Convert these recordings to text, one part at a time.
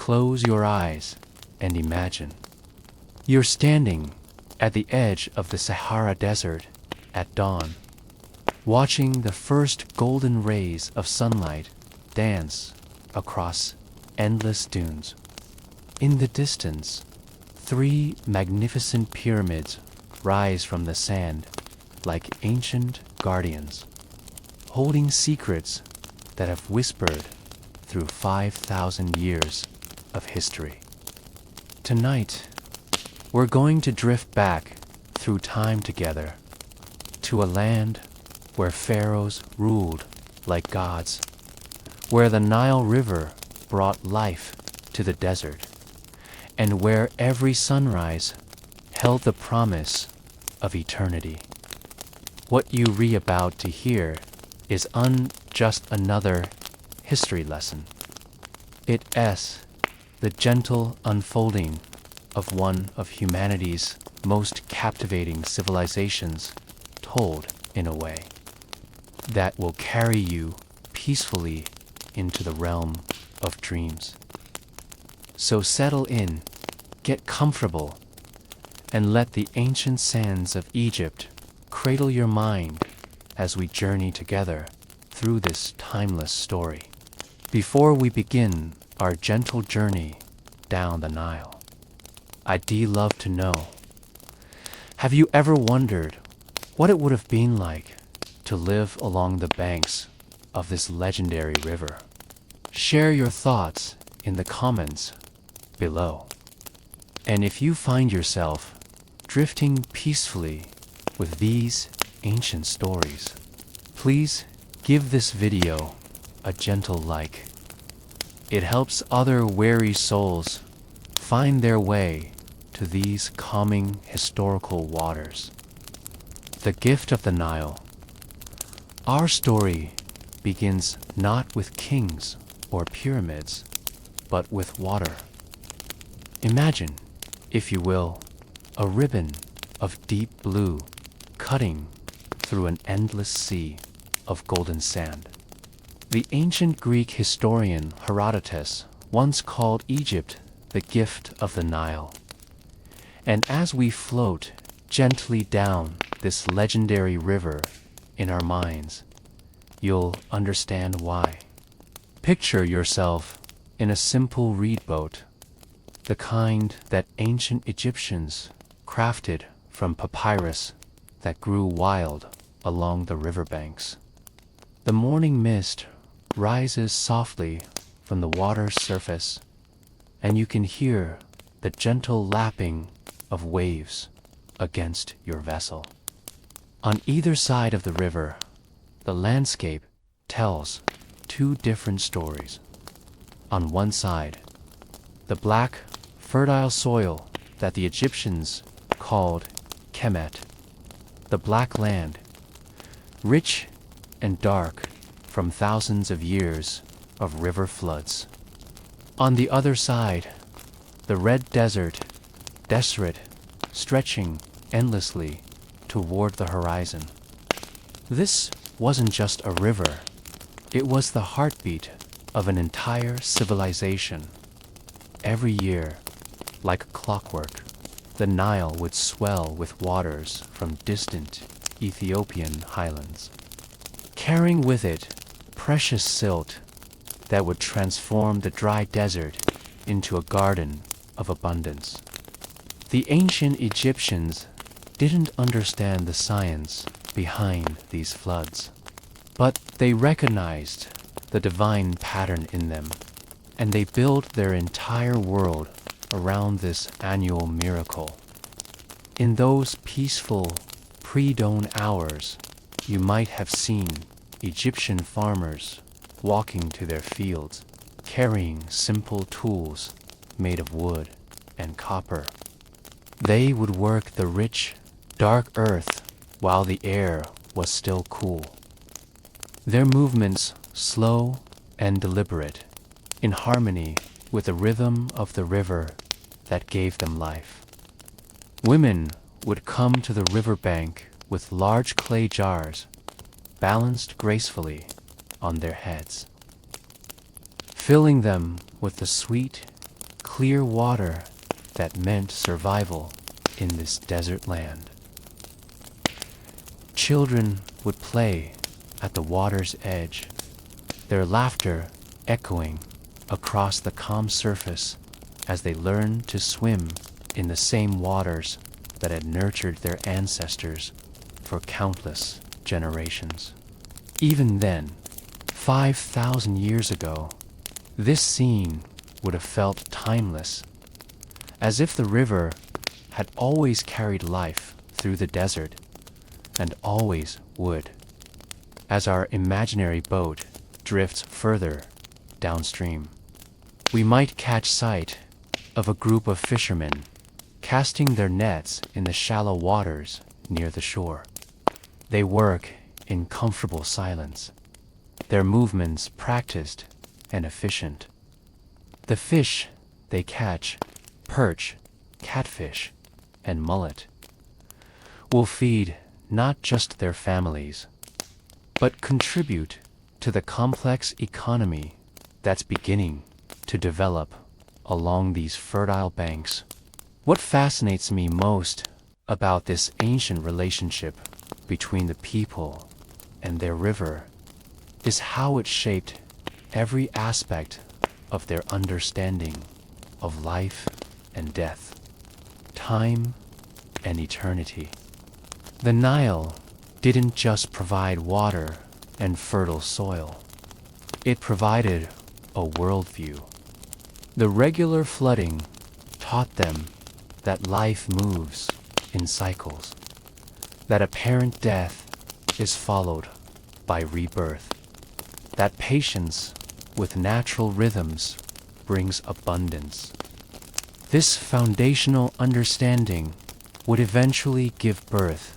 close your eyes and imagine. You're standing at the edge of the Sahara Desert at dawn, watching the first golden rays of sunlight dance across endless dunes. In the distance, 3 magnificent pyramids rise from the sand like ancient guardians, holding secrets that have whispered through 5,000 years of history. Tonight, we're going to drift back through time together to a land where pharaohs ruled like gods, where the Nile River brought life to the desert, and where every sunrise held the promise of eternity. What you're about to hear is just another history lesson. It's the gentle unfolding of one of humanity's most captivating civilizations, told in a way that will carry you peacefully into the realm of dreams. So settle in, get comfortable, and let the ancient sands of Egypt cradle your mind as we journey together through this timeless story. Before we begin our gentle journey down the Nile, I'd love to know, have you ever wondered what it would have been like to live along the banks of this legendary river? Share your thoughts in the comments below. And if you find yourself drifting peacefully with these ancient stories, please give this video a gentle like. It helps other weary souls find their way to these calming historical waters. The gift of the Nile. Our story begins not with kings or pyramids, but with water. Imagine, if you will, a ribbon of deep blue cutting through an endless sea of golden sand. The ancient Greek historian Herodotus once called Egypt the gift of the Nile. And as we float gently down this legendary river in our minds, you'll understand why. Picture yourself in a simple reed boat, the kind that ancient Egyptians crafted from papyrus that grew wild along the riverbanks. The morning mist rises softly from the water's surface, and you can hear the gentle lapping of waves against your vessel. On either side of the river, the landscape tells 2 different stories. On one side, the black, fertile soil that the Egyptians called Kemet, the black land, rich and dark from thousands of years of river floods. On the other side, the red desert, desolate, stretching endlessly toward the horizon. This wasn't just a river, it was the heartbeat of an entire civilization. Every year, like clockwork, the Nile would swell with waters from distant Ethiopian highlands, carrying with it precious silt that would transform the dry desert into a garden of abundance. The ancient Egyptians didn't understand the science behind these floods, but they recognized the divine pattern in them, and they built their entire world around this annual miracle. In those peaceful pre-dawn hours, you might have seen Egyptian farmers walking to their fields, carrying simple tools made of wood and copper. They would work the rich, dark earth while the air was still cool. Their movements slow and deliberate, in harmony with the rhythm of the river that gave them life. Women would come to the riverbank with large clay jars, balanced gracefully on their heads, filling them with the sweet, clear water that meant survival in this desert land. Children would play at the water's edge, their laughter echoing across the calm surface as they learned to swim in the same waters that had nurtured their ancestors for countless generations. Even then, 5,000 years ago, this scene would have felt timeless, as if the river had always carried life through the desert and always would, as our imaginary boat drifts further downstream. We might catch sight of a group of fishermen casting their nets in the shallow waters near the shore. They work in comfortable silence, their movements practiced and efficient. The fish they catch, perch, catfish, and mullet, will feed not just their families, but contribute to the complex economy that's beginning to develop along these fertile banks. What fascinates me most about this ancient relationship between the people and their river is how it shaped every aspect of their understanding of life and death, time and eternity. The Nile didn't just provide water and fertile soil. It provided a worldview. The regular flooding taught them that life moves in cycles, that apparent death is followed by rebirth, that patience with natural rhythms brings abundance. This foundational understanding would eventually give birth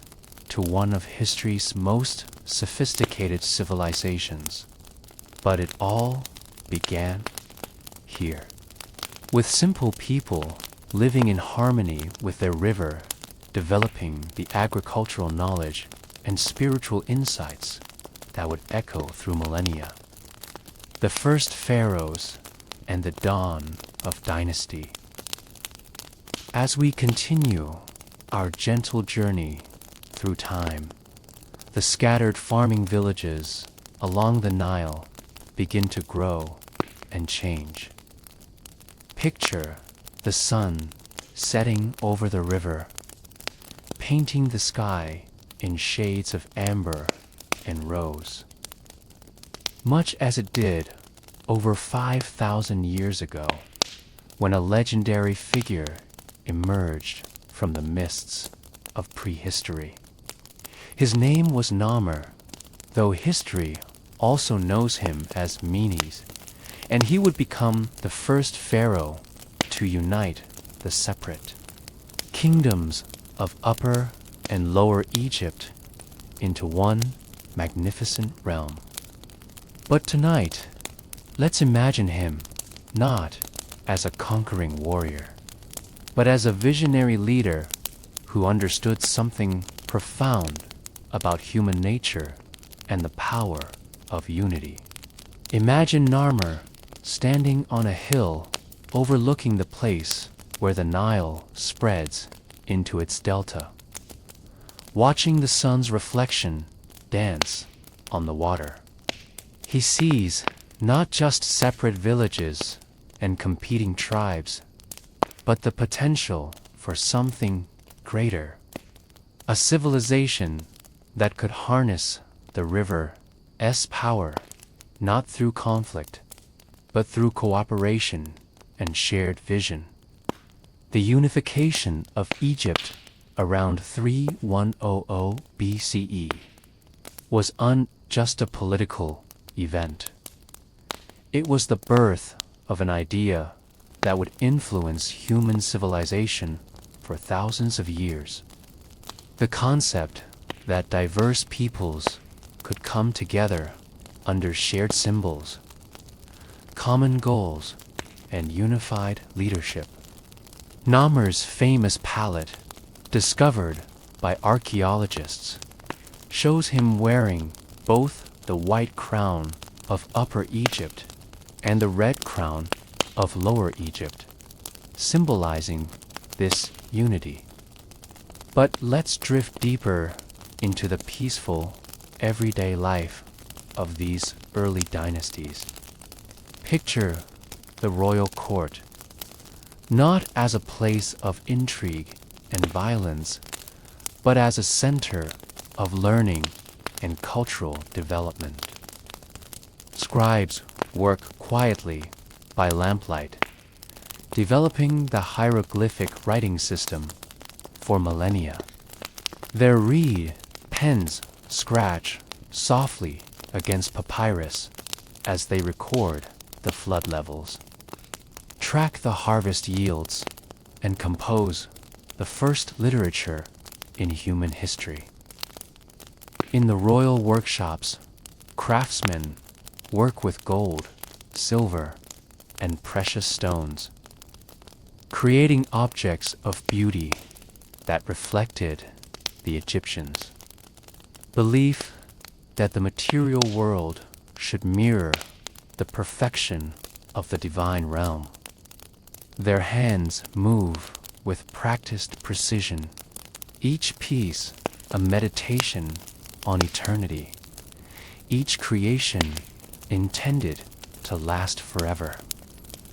to one of history's most sophisticated civilizations. But it all began here, with simple people living in harmony with their river, developing the agricultural knowledge and spiritual insights that would echo through millennia. The first pharaohs and the dawn of dynasty. As we continue our gentle journey through time, the scattered farming villages along the Nile begin to grow and change. Picture the sun setting over the river, painting the sky in shades of amber and rose, much as it did over 5,000 years ago, when a legendary figure emerged from the mists of prehistory. His name was Namer, though history also knows him as Menes, and he would become the first pharaoh to unite the separate kingdoms of Upper and Lower Egypt into one magnificent realm. But tonight, let's imagine him not as a conquering warrior, but as a visionary leader who understood something profound about human nature and the power of unity. Imagine Narmer standing on a hill overlooking the place where the Nile spreads into its delta, watching the sun's reflection dance on the water. He sees not just separate villages and competing tribes, but the potential for something greater, a civilization that could harness the river's power, not through conflict, but through cooperation and shared vision. The unification of Egypt around 3100 BCE was just a political event. It was the birth of an idea that would influence human civilization for thousands of years. The concept that diverse peoples could come together under shared symbols, common goals, and unified leadership. Namer's famous palette, discovered by archaeologists, shows him wearing both the white crown of Upper Egypt and the red crown of Lower Egypt, symbolizing this unity. But let's drift deeper into the peaceful, everyday life of these early dynasties. Picture the royal court, not as a place of intrigue and violence, but as a center of learning and cultural development. Scribes work quietly by lamplight, developing the hieroglyphic writing system for millennia. Their reed pens scratch softly against papyrus as they record the flood levels, track the harvest yields, and compose the first literature in human history. In the royal workshops, craftsmen work with gold, silver, and precious stones, creating objects of beauty that reflected the Egyptians. Belief that the material world should mirror the perfection of the divine realm. Their hands move with practiced precision, each piece a meditation on eternity, each creation intended to last forever.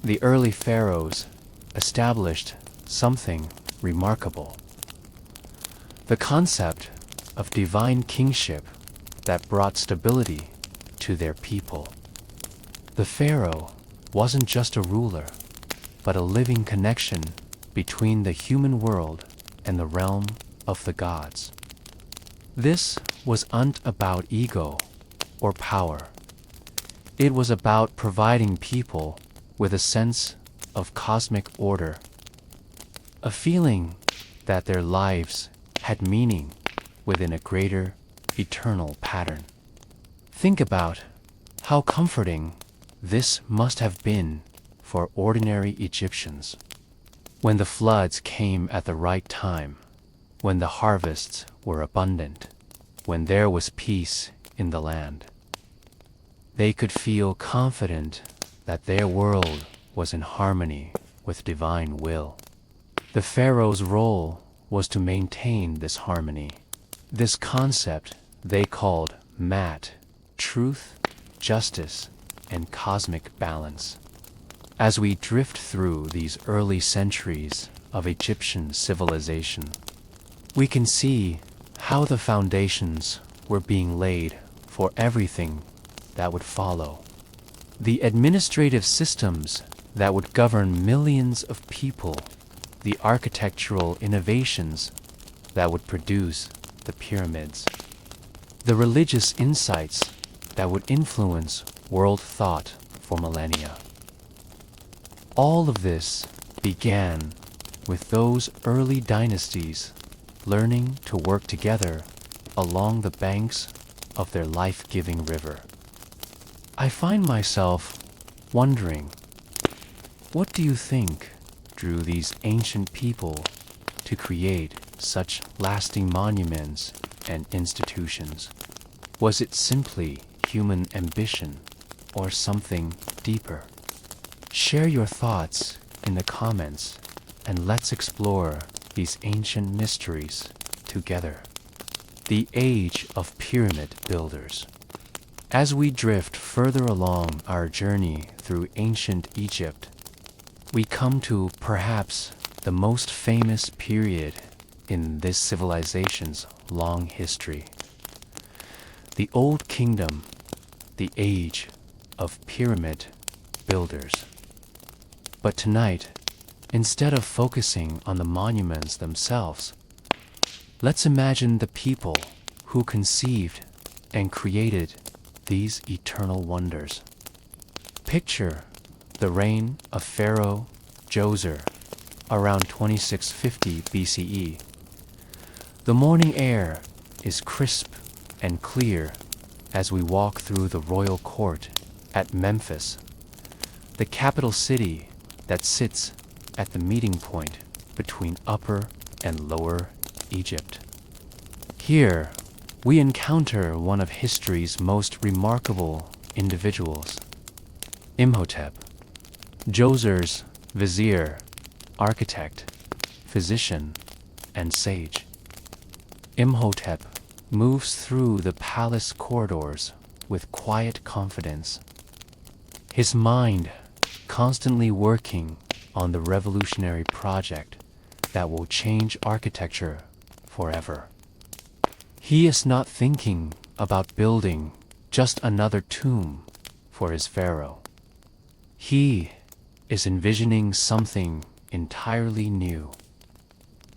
The early pharaohs established something remarkable: the concept of divine kingship that brought stability to their people. The pharaoh wasn't just a ruler, but a living connection between the human world and the realm of the gods. This wasn't about ego or power. It was about providing people with a sense of cosmic order, a feeling that their lives had meaning within a greater, eternal pattern. Think about how comforting this must have been for ordinary Egyptians. When the floods came at the right time, when the harvests were abundant, when there was peace in the land, they could feel confident that their world was in harmony with divine will. The pharaoh's role was to maintain this harmony, this concept they called Mat, truth, justice, and cosmic balance. As we drift through these early centuries of Egyptian civilization, we can see how the foundations were being laid for everything that would follow. The administrative systems that would govern millions of people, the architectural innovations that would produce the pyramids, the religious insights that would influence world thought for millennia. All of this began with those early dynasties learning to work together along the banks of their life-giving river. I find myself wondering, what do you think drew these ancient people to create such lasting monuments and institutions? Was it simply human ambition or something deeper? Share your thoughts in the comments and let's explore these ancient mysteries together. The Age of Pyramid Builders. As we drift further along our journey through ancient Egypt, we come to perhaps the most famous period in this civilization's long history. The Old Kingdom, the Age of Pyramid Builders. But tonight, instead of focusing on the monuments themselves, let's imagine the people who conceived and created these eternal wonders. Picture the reign of Pharaoh Djoser around 2650 BCE. The morning air is crisp and clear as we walk through the royal court at Memphis, the capital city that sits at the meeting point between Upper and Lower Egypt. Here, we encounter one of history's most remarkable individuals, Imhotep, Djoser's vizier, architect, physician, and sage. Imhotep moves through the palace corridors with quiet confidence, his mind constantly working on the revolutionary project that will change architecture forever. He is not thinking about building just another tomb for his pharaoh. He is envisioning something entirely new.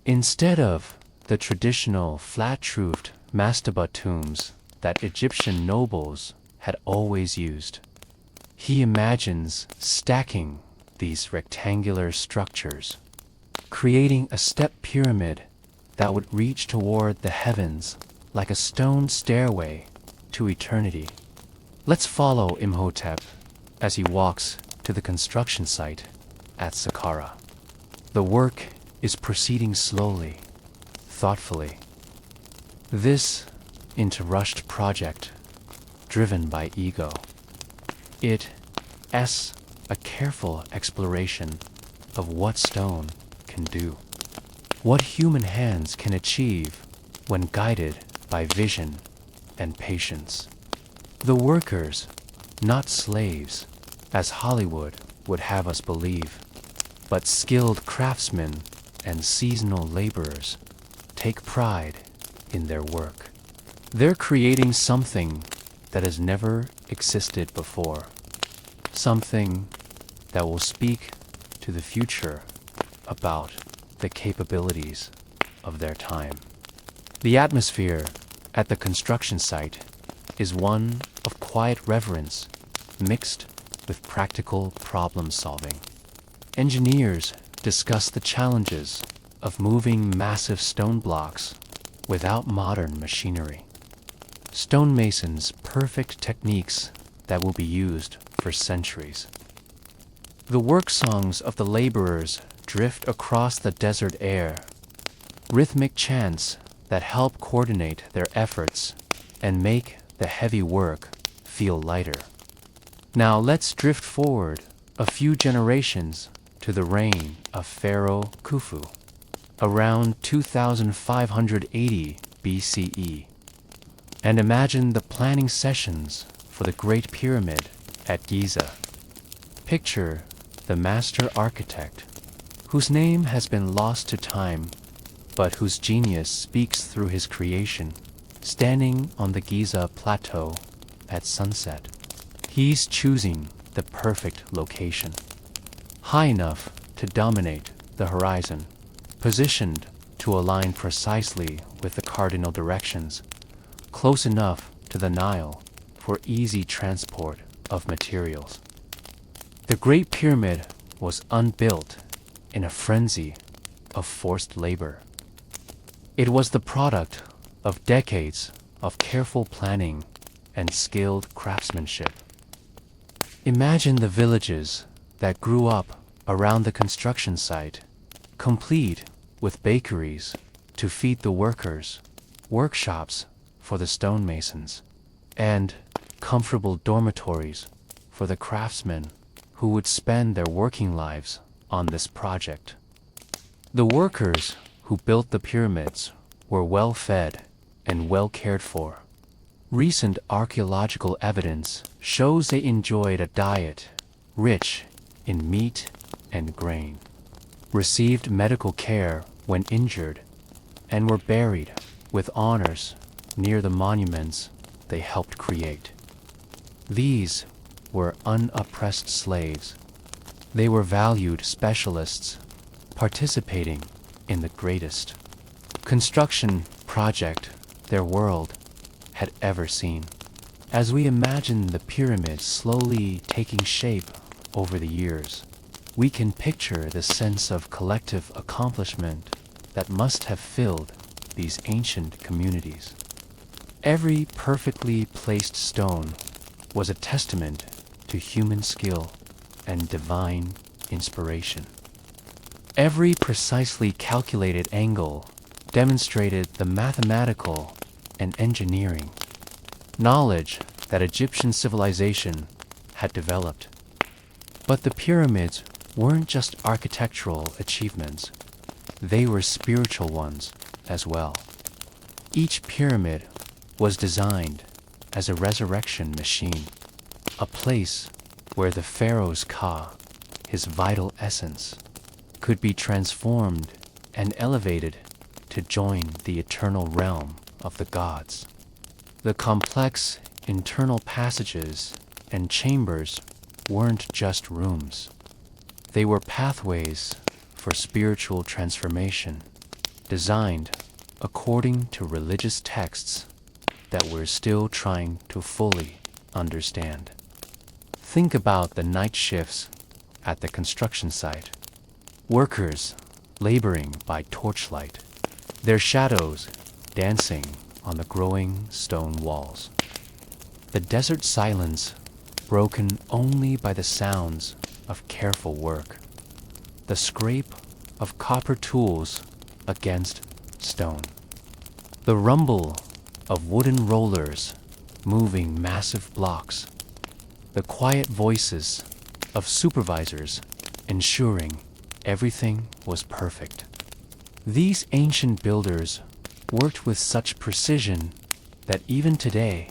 Instead of the traditional flat-roofed mastaba tombs that Egyptian nobles had always used, he imagines stacking these rectangular structures, creating a step pyramid that would reach toward the heavens like a stone stairway to eternity. Let's follow Imhotep as he walks to the construction site at Saqqara. The work is proceeding slowly, thoughtfully. This into-rushed project, driven by ego, it is a careful exploration of what stone can do, what human hands can achieve when guided by vision and patience. The workers, not slaves, as Hollywood would have us believe, but skilled craftsmen and seasonal laborers, take pride in their work. They're creating something that has never existed before, something that will speak to the future about the capabilities of their time. The atmosphere at the construction site is one of quiet reverence mixed with practical problem solving. Engineers discuss the challenges of moving massive stone blocks without modern machinery. Stonemasons perfect techniques that will be used for centuries. The work songs of the laborers drift across the desert air, rhythmic chants that help coordinate their efforts and make the heavy work feel lighter. Now let's drift forward a few generations to the reign of Pharaoh Khufu, around 2580 BCE, and imagine the planning sessions for the Great Pyramid at Giza. Picture the master architect, whose name has been lost to time, but whose genius speaks through his creation, standing on the Giza plateau at sunset. He's choosing the perfect location, high enough to dominate the horizon, positioned to align precisely with the cardinal directions, close enough to the Nile for easy transport of materials. The Great Pyramid was unbuilt in a frenzy of forced labor. It was the product of decades of careful planning and skilled craftsmanship. Imagine the villages that grew up around the construction site, complete with bakeries to feed the workers, workshops for the stonemasons, and comfortable dormitories for the craftsmen who would spend their working lives on this project. The workers who built the pyramids were well fed and well cared for. Recent archaeological evidence shows they enjoyed a diet rich in meat and grain, received medical care when injured, and were buried with honors near the monuments they helped create. These were unoppressed slaves. They were valued specialists participating in the greatest construction project their world had ever seen. As we imagine the pyramids slowly taking shape over the years, we can picture the sense of collective accomplishment that must have filled these ancient communities. Every perfectly placed stone was a testament to human skill and divine inspiration. Every precisely calculated angle demonstrated the mathematical and engineering knowledge that Egyptian civilization had developed. But the pyramids weren't just architectural achievements, they were spiritual ones as well. Each pyramid was designed as a resurrection machine, a place where the pharaoh's Ka, his vital essence, could be transformed and elevated to join the eternal realm of the gods. The complex internal passages and chambers weren't just rooms. They were pathways for spiritual transformation, designed according to religious texts that we're still trying to fully understand. Think about the night shifts at the construction site. Workers laboring by torchlight, their shadows dancing on the growing stone walls. The desert silence broken only by the sounds of careful work, the scrape of copper tools against stone, the rumble of wooden rollers moving massive blocks, the quiet voices of supervisors ensuring everything was perfect. These ancient builders worked with such precision that even today,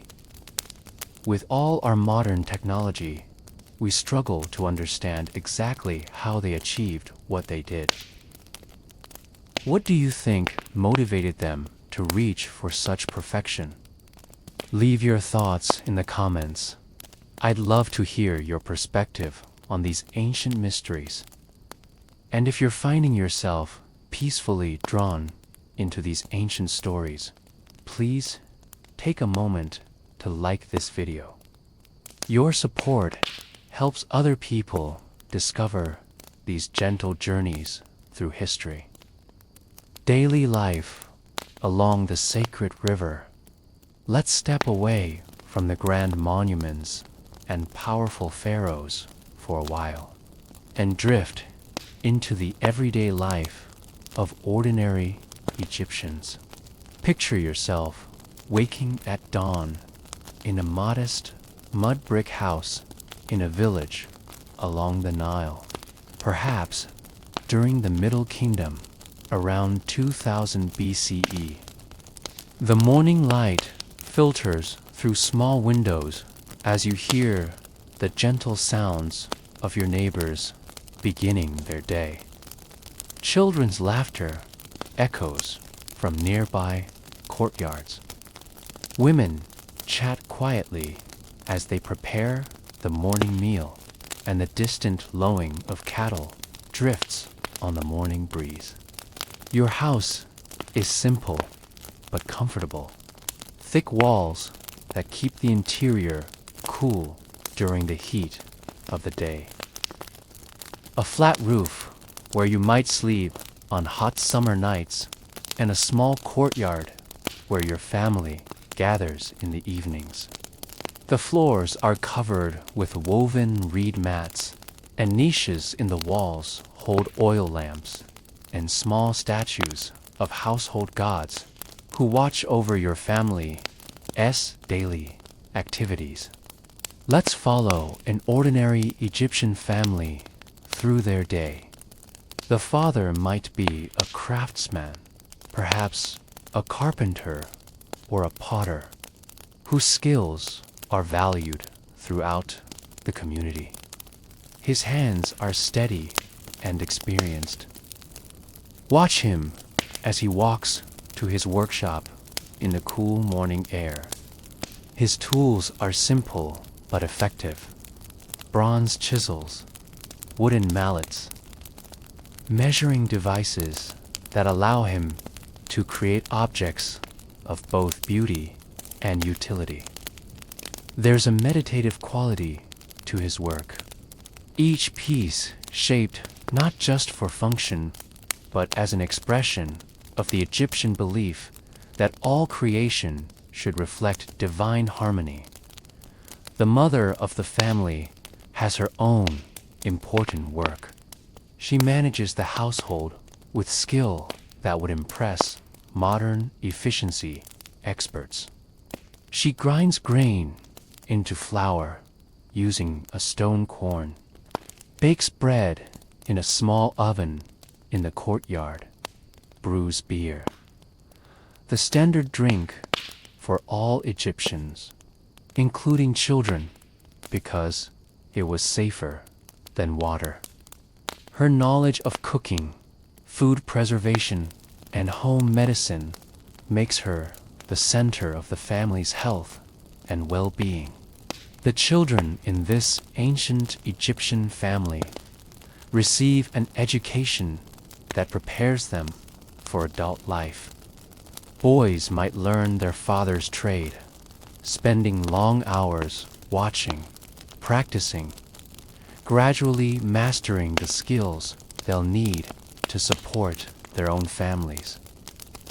with all our modern technology, we struggle to understand exactly how they achieved what they did. What do you think motivated them to reach for such perfection? Leave your thoughts in the comments. I'd love to hear your perspective on these ancient mysteries. And if you're finding yourself peacefully drawn into these ancient stories, please take a moment to like this video. Your support helps other people discover these gentle journeys through history. Daily life along the sacred river. Let's step away from the grand monuments and powerful pharaohs for a while and drift into the everyday life of ordinary Egyptians. Picture yourself waking at dawn in a modest mud brick house in a village along the Nile, perhaps during the Middle Kingdom around 2000 BCE. The morning light filters through small windows as you hear the gentle sounds of your neighbors beginning their day. Children's laughter echoes from nearby courtyards. Women chat quietly as they prepare the morning meal, and the distant lowing of cattle drifts on the morning breeze. Your house is simple but comfortable. Thick walls that keep the interior cool during the heat of the day. A flat roof where you might sleep on hot summer nights, and a small courtyard where your family gathers in the evenings. The floors are covered with woven reed mats, and niches in the walls hold oil lamps and small statues of household gods who watch over your family's daily activities. Let's follow an ordinary Egyptian family through their day. The father might be a craftsman, perhaps a carpenter or a potter, whose skills are valued throughout the community. His hands are steady and experienced. Watch him as he walks to his workshop in the cool morning air. His tools are simple but effective. Bronze chisels, wooden mallets, measuring devices that allow him to create objects of both beauty and utility. There's a meditative quality to his work, each piece shaped not just for function, but as an expression of the Egyptian belief that all creation should reflect divine harmony. The mother of the family has her own important work. She manages the household with skill that would impress modern efficiency experts. She grinds grain into flour using a stone quern, bakes bread in a small oven in the courtyard, brews beer, the standard drink for all Egyptians, including children, because it was safer than water. Her knowledge of cooking, food preservation, and home medicine makes her the center of the family's health and well-being. The children in this ancient Egyptian family receive an education that prepares them for adult life. Boys might learn their father's trade, spending long hours watching, practicing, gradually mastering the skills they'll need to support their own families.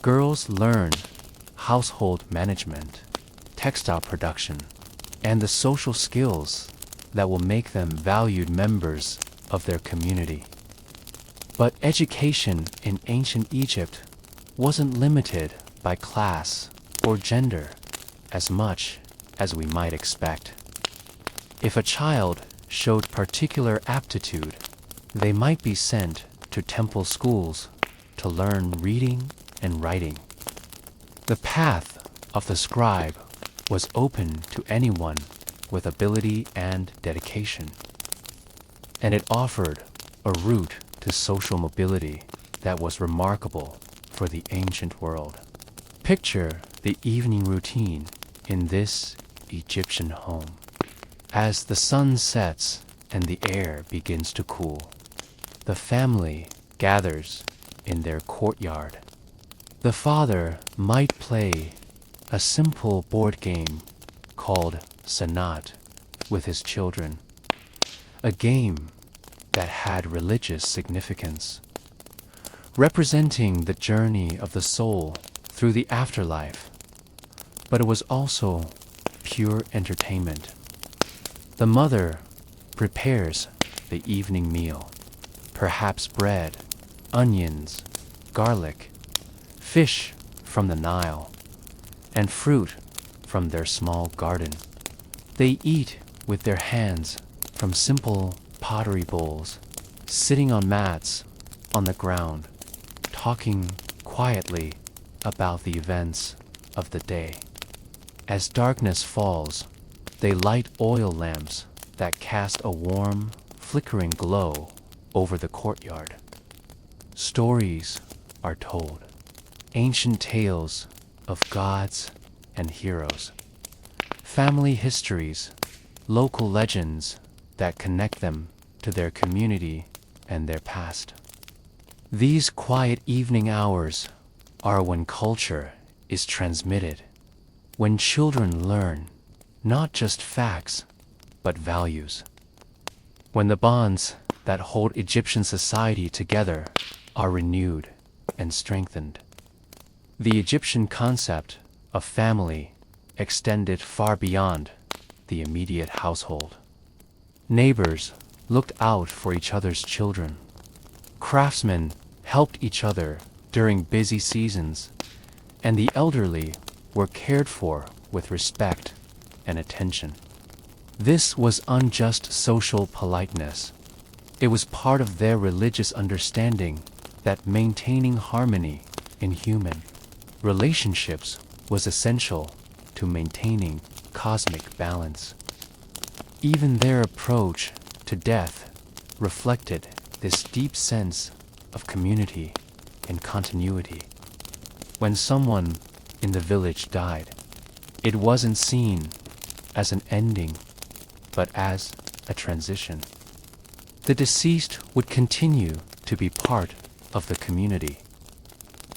Girls learn household management, textile production, and the social skills that will make them valued members of their community. But education in ancient Egypt wasn't limited by class or gender as much as we might expect. If a child showed particular aptitude, they might be sent to temple schools to learn reading and writing. The path of the scribe was open to anyone with ability and dedication, and it offered a route to social mobility that was remarkable for the ancient world. Picture the evening routine in this Egyptian home. As the sun sets and the air begins to cool, the family gathers in their courtyard. The father might play a simple board game called Sanat with his children, a game that had religious significance, representing the journey of the soul through the afterlife, but it was also pure entertainment. The mother prepares the evening meal, perhaps bread, onions, garlic, fish from the Nile, and fruit from their small garden. They eat with their hands from simple pottery bowls, sitting on mats on the ground, talking quietly about the events of the day. As darkness falls, they light oil lamps that cast a warm, flickering glow over the courtyard. Stories are told, ancient tales of gods and heroes, family histories, local legends that connect them to their community and their past. These quiet evening hours are when culture is transmitted, when children learn not just facts, but values, when the bonds that hold Egyptian society together are renewed and strengthened. The Egyptian concept of family extended far beyond the immediate household. Neighbors looked out for each other's children. Craftsmen helped each other during busy seasons, and the elderly were cared for with respect and attention. This was unjust social politeness. It was part of their religious understanding that maintaining harmony in human relationships was essential to maintaining cosmic balance. Even their approach to death reflected this deep sense of community and continuity. When someone in the village died, it wasn't seen as an ending, but as a transition. The deceased would continue to be part of the community,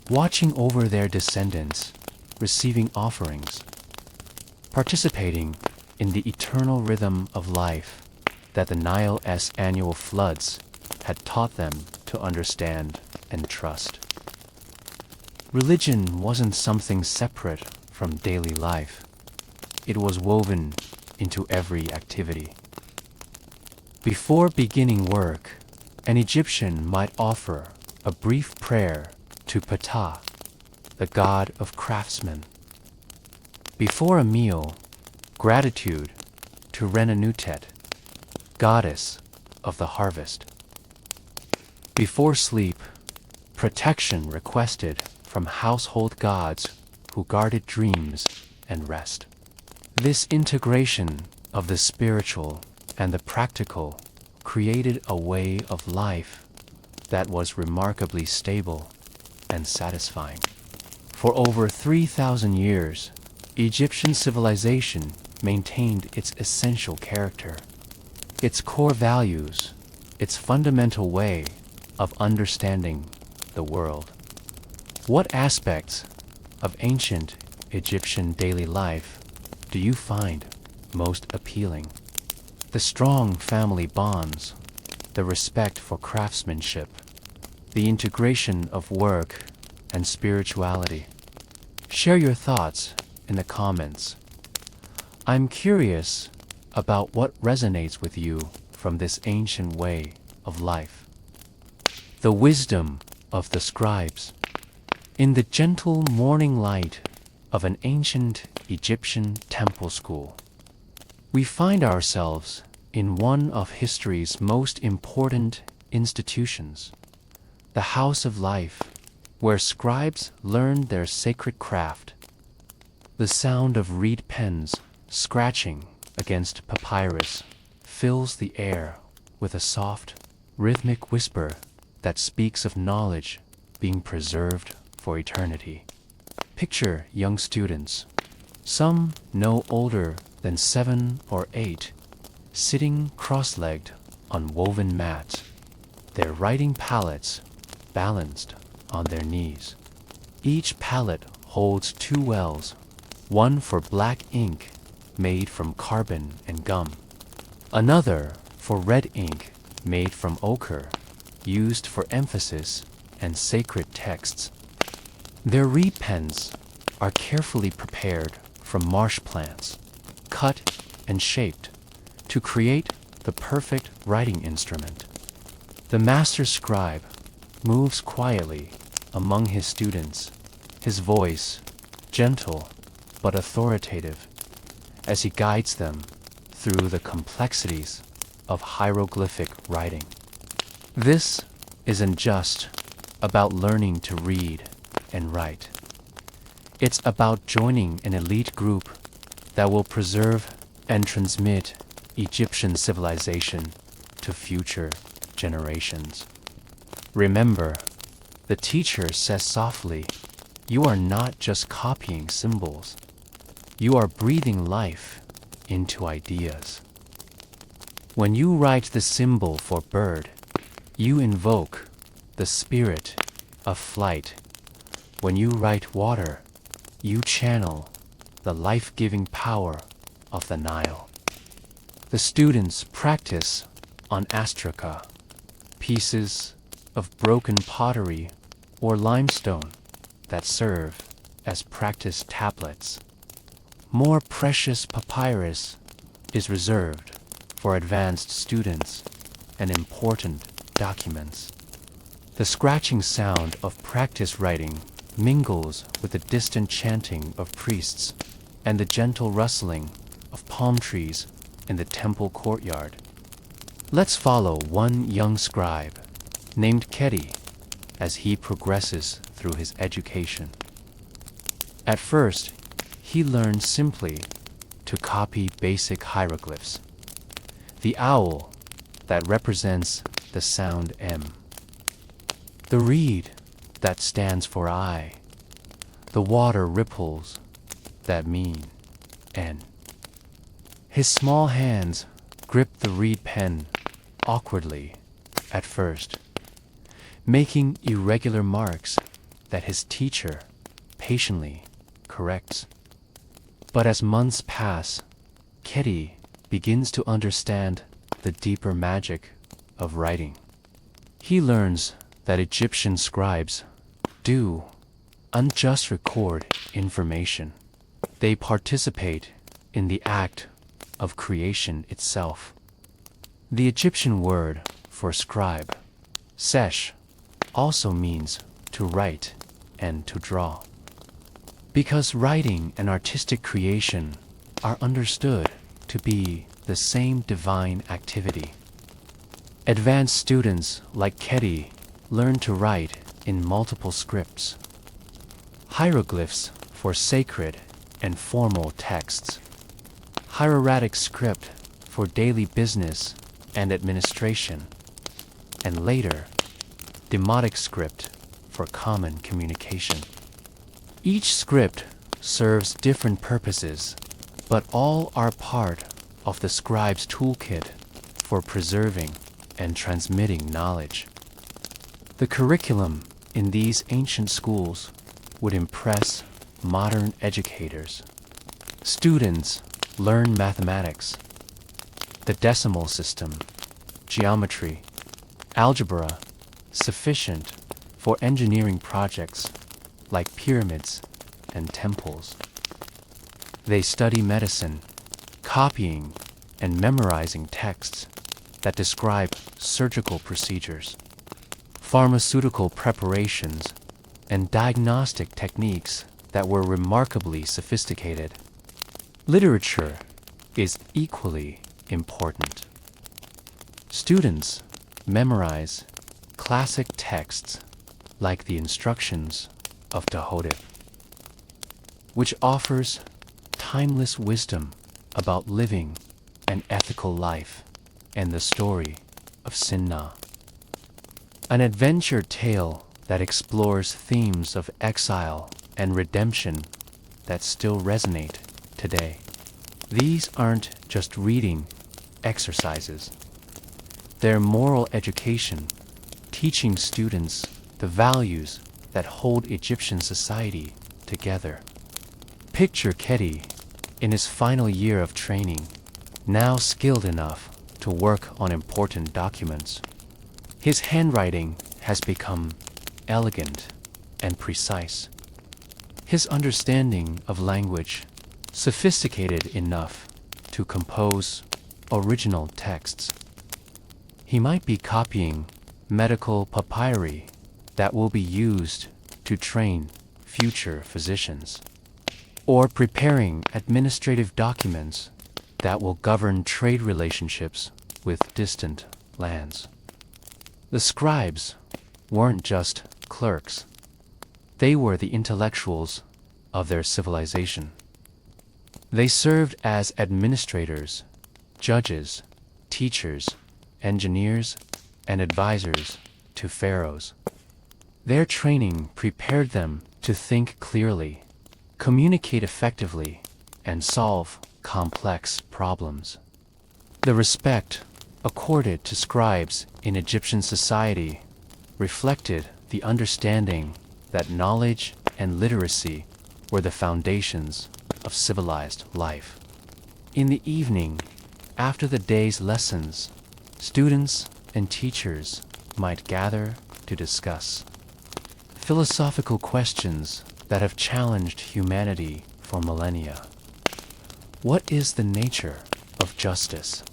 watching over their descendants, receiving offerings, participating in the eternal rhythm of life that the Nile's annual floods had taught them to understand and trust. Religion wasn't something separate from daily life. It was woven into every activity. Before beginning work, an Egyptian might offer a brief prayer to Ptah, the god of craftsmen. Before a meal, gratitude to Renenutet, goddess of the harvest. Before sleep, protection requested from household gods who guarded dreams and rest. This integration of the spiritual and the practical created a way of life that was remarkably stable and satisfying. For over 3,000 years, Egyptian civilization maintained its essential character, its core values, its fundamental way of understanding the world. What aspects of ancient Egyptian daily life do you find most appealing? The strong family bonds, the respect for craftsmanship, the integration of work and spirituality. Share your thoughts in the comments. I'm curious about what resonates with you from this ancient way of life. The wisdom of the scribes. In the gentle morning light of an ancient Egyptian temple school, we find ourselves in one of history's most important institutions, the House of Life, where scribes learned their sacred craft. The sound of reed pens scratching against papyrus fills the air with a soft, rhythmic whisper that speaks of knowledge being preserved for eternity. Picture young students, some no older than 7 or 8, sitting cross-legged on woven mats, their writing palettes balanced on their knees. Each palette holds 2 wells, one for black ink made from carbon and gum, another for red ink made from ochre, used for emphasis and sacred texts. Their reed pens are carefully prepared from marsh plants, cut and shaped to create the perfect writing instrument. The master scribe moves quietly among his students, his voice gentle but authoritative, as he guides them through the complexities of hieroglyphic writing. This isn't just about learning to read and write. It's about joining an elite group that will preserve and transmit Egyptian civilization to future generations. Remember, the teacher says softly, you are not just copying symbols. You are breathing life into ideas. When you write the symbol for bird, you invoke the spirit of flight. When you write water, you channel the life-giving power of the Nile. The students practice on astraca, pieces of broken pottery or limestone that serve as practice tablets. More precious papyrus is reserved for advanced students and important documents. The scratching sound of practice writing mingles with the distant chanting of priests and the gentle rustling of palm trees in the temple courtyard. Let's follow one young scribe named Kedi as he progresses through his education. At first, he learned simply to copy basic hieroglyphs. The owl that represents the sound M. The reed that stands for I. The water ripples that mean N. His small hands gripped the reed pen awkwardly at first, making irregular marks that his teacher patiently corrects. But as months pass, Kedi begins to understand the deeper magic of writing. He learns that Egyptian scribes do unjust record information. They participate in the act of creation itself. The Egyptian word for scribe, sesh, also means to write and to draw. Because writing and artistic creation are understood to be the same divine activity. Advanced students like Kedi learned to write in multiple scripts. Hieroglyphs for sacred and formal texts. Hieratic script for daily business and administration. And later, demotic script for common communication. Each script serves different purposes, but all are part of the scribe's toolkit for preserving and transmitting knowledge. The curriculum in these ancient schools would impress modern educators. Students learn mathematics, the decimal system, geometry, algebra, sufficient for engineering projects like pyramids and temples. They study medicine, copying and memorizing texts that describe surgical procedures, pharmaceutical preparations, and diagnostic techniques that were remarkably sophisticated. Literature is equally important. Students memorize classic texts like the instructions of Dahodir, which offers timeless wisdom about living an ethical life, and the story of Sinna, an adventure tale that explores themes of exile and redemption that still resonate today. These aren't just reading exercises. They're moral education, teaching students the values that hold Egyptian society together. Picture Kedi in his final year of training, now skilled enough to work on important documents. His handwriting has become elegant and precise. His understanding of language sophisticated enough to compose original texts. He might be copying medical papyri that will be used to train future physicians, or preparing administrative documents that will govern trade relationships with distant lands. The scribes weren't just clerks. They were the intellectuals of their civilization. They served as administrators, judges, teachers, engineers, and advisors to pharaohs. Their training prepared them to think clearly, communicate effectively, and solve complex problems. The respect accorded to scribes in Egyptian society reflected the understanding that knowledge and literacy were the foundations of civilized life. In the evening, after the day's lessons, students and teachers might gather to discuss philosophical questions that have challenged humanity for millennia. What is the nature of justice?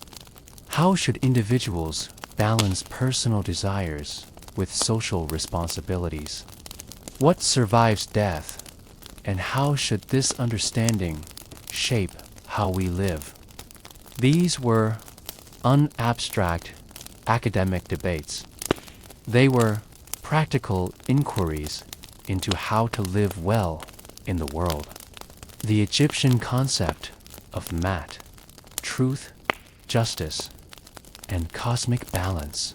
How should individuals balance personal desires with social responsibilities? What survives death, and how should this understanding shape how we live? These were unabstract academic debates. They were practical inquiries into how to live well in the world. The Egyptian concept of mat, truth, justice, and cosmic balance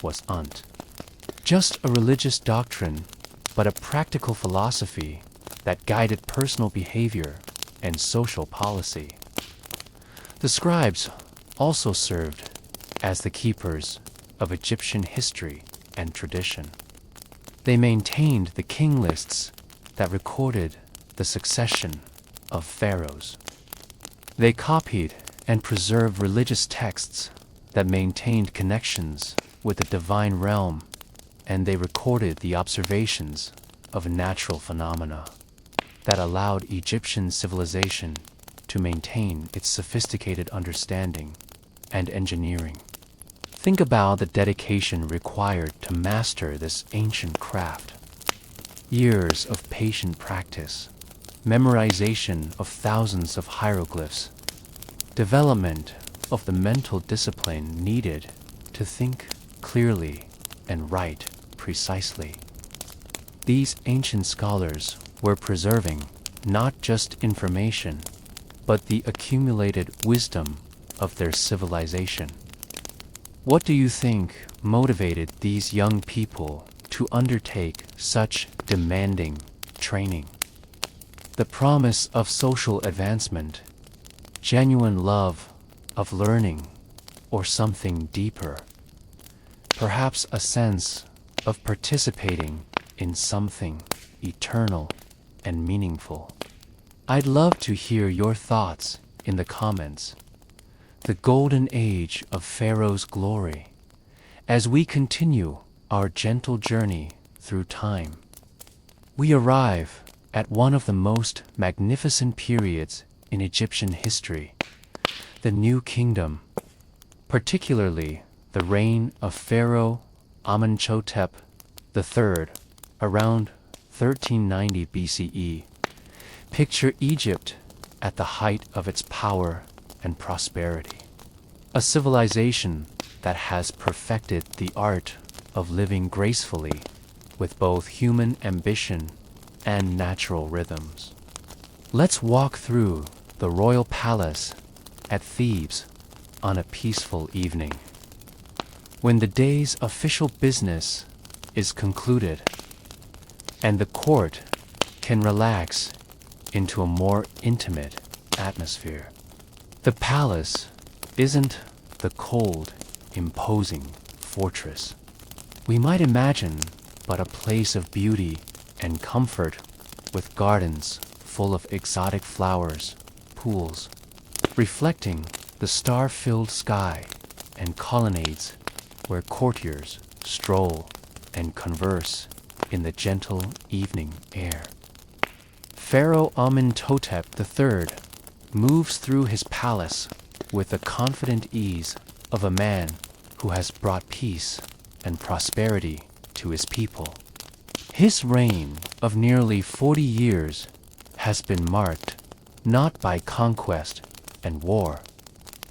was unt. Just a religious doctrine, but a practical philosophy that guided personal behavior and social policy. The scribes also served as the keepers of Egyptian history and tradition. They maintained the king lists that recorded the succession of pharaohs. They copied and preserved religious texts that maintained connections with the divine realm, and they recorded the observations of natural phenomena that allowed Egyptian civilization to maintain its sophisticated understanding and engineering. Think about the dedication required to master this ancient craft. Years of patient practice, memorization of thousands of hieroglyphs, development of the mental discipline needed to think clearly and write precisely. These ancient scholars were preserving not just information, but the accumulated wisdom of their civilization. What do you think motivated these young people to undertake such demanding training? The promise of social advancement, genuine love of learning, or something deeper? Perhaps a sense of participating in something eternal and meaningful. I'd love to hear your thoughts in the comments. The golden age of Pharaoh's glory, as we continue our gentle journey through time. We arrive at one of the most magnificent periods in Egyptian history, the New Kingdom, particularly the reign of Pharaoh Amenhotep III around 1390 BCE. Picture Egypt at the height of its power and prosperity. A civilization that has perfected the art of living gracefully with both human ambition and natural rhythms. Let's walk through the royal palace at Thebes on a peaceful evening. When the day's official business is concluded and the court can relax into a more intimate atmosphere. The palace isn't the cold, imposing fortress we might imagine, but a place of beauty and comfort with gardens full of exotic flowers, pools reflecting the star-filled sky, and colonnades where courtiers stroll and converse in the gentle evening air. Pharaoh Amenhotep III moves through his palace with the confident ease of a man who has brought peace and prosperity to his people. His reign of nearly 40 years has been marked not by conquest and war,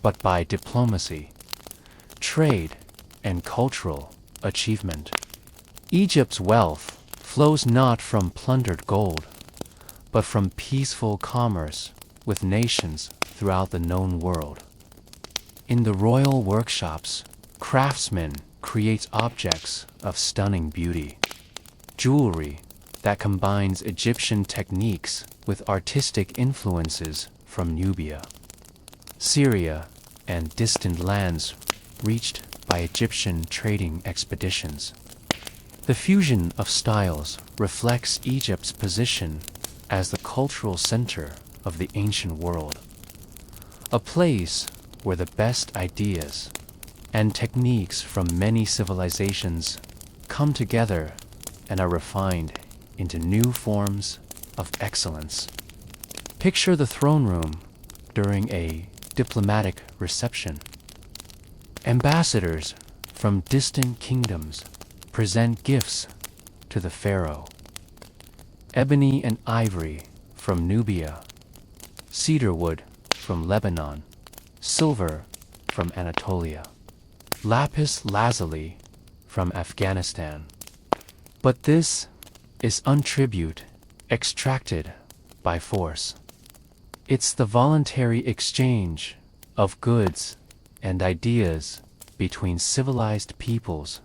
but by diplomacy, trade, and cultural achievement. Egypt's wealth flows not from plundered gold, but from peaceful commerce with nations throughout the known world. In the royal workshops, craftsmen create objects of stunning beauty, jewelry that combines Egyptian techniques with artistic influences from Nubia, Syria, and distant lands reached by Egyptian trading expeditions. The fusion of styles reflects Egypt's position as the cultural center of the ancient world, a place where the best ideas and techniques from many civilizations come together and are refined into new forms of excellence. Picture the throne room during a diplomatic reception. Ambassadors from distant kingdoms present gifts to the pharaoh. Ebony and ivory from Nubia, cedar wood from Lebanon, silver from Anatolia, lapis lazuli from Afghanistan. But this is untribute extracted by force. It's the voluntary exchange of goods and ideas between civilized peoples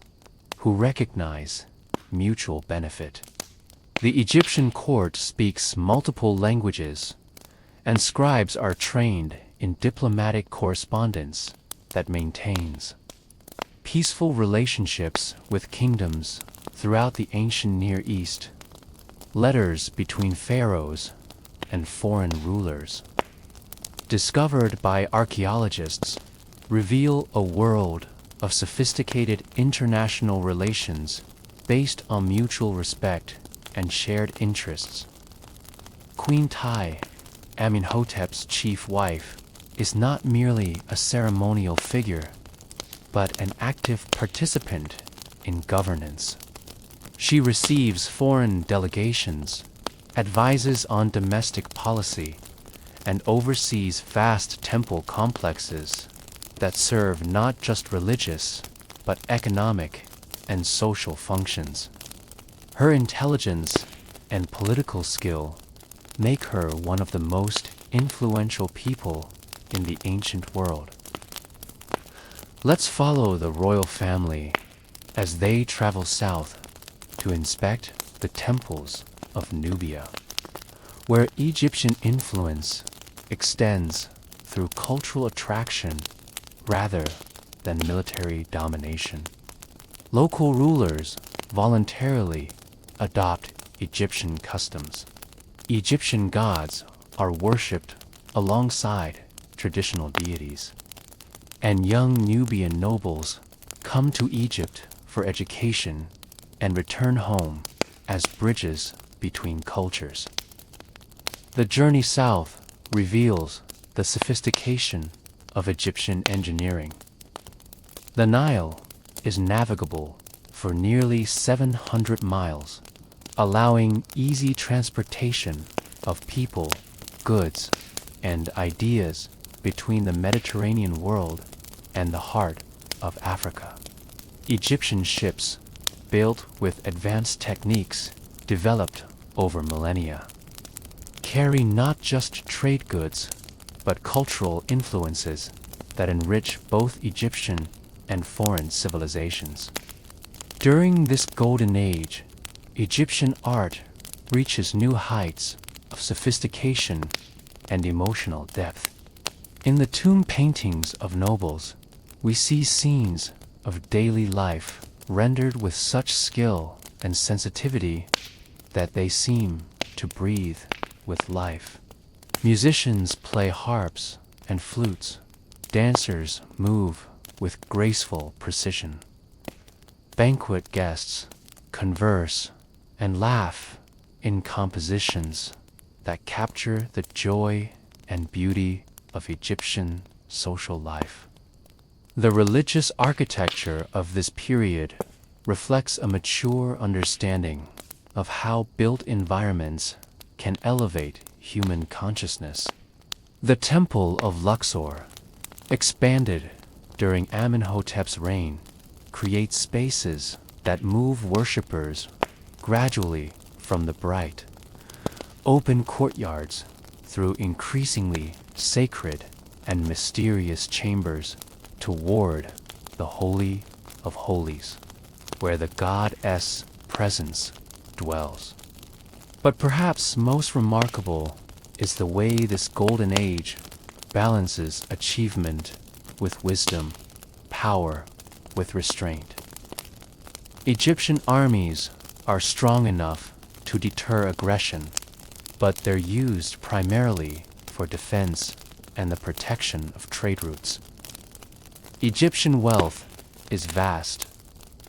who recognize mutual benefit. The Egyptian court speaks multiple languages, and scribes are trained in diplomatic correspondence that maintains peaceful relationships with kingdoms throughout the ancient Near East. Letters between pharaohs and foreign rulers, discovered by archaeologists, reveal a world of sophisticated international relations based on mutual respect and shared interests. Queen Tai, Amenhotep's chief wife, is not merely a ceremonial figure, but an active participant in governance. She receives foreign delegations, advises on domestic policy, and oversees vast temple complexes that serve not just religious, but economic and social functions. Her intelligence and political skill make her one of the most influential people in the ancient world. Let's follow the royal family as they travel south to inspect the temples of Nubia, where Egyptian influence extends through cultural attraction rather than military domination. Local rulers voluntarily adopt Egyptian customs. Egyptian gods are worshipped alongside traditional deities, and young Nubian nobles come to Egypt for education and return home as bridges between cultures. The journey south reveals the sophistication of Egyptian engineering. The Nile is navigable for nearly 700 miles, allowing easy transportation of people, goods, and ideas between the Mediterranean world and the heart of Africa. Egyptian ships, built with advanced techniques developed over millennia, carry not just trade goods, but cultural influences that enrich both Egyptian and foreign civilizations. During this golden age, Egyptian art reaches new heights of sophistication and emotional depth. In the tomb paintings of nobles, we see scenes of daily life rendered with such skill and sensitivity that they seem to breathe with life. Musicians play harps and flutes. Dancers move with graceful precision. Banquet guests converse and laugh in compositions that capture the joy and beauty of Egyptian social life. The religious architecture of this period reflects a mature understanding of how built environments can elevate human consciousness. The Temple of Luxor, expanded during Amenhotep's reign, creates spaces that move worshippers gradually from the bright, open courtyards through increasingly sacred and mysterious chambers toward the Holy of Holies, where the goddess presence dwells. But perhaps most remarkable is the way this golden age balances achievement with wisdom, power with restraint. Egyptian armies are strong enough to deter aggression, but they're used primarily for defense and the protection of trade routes. Egyptian wealth is vast,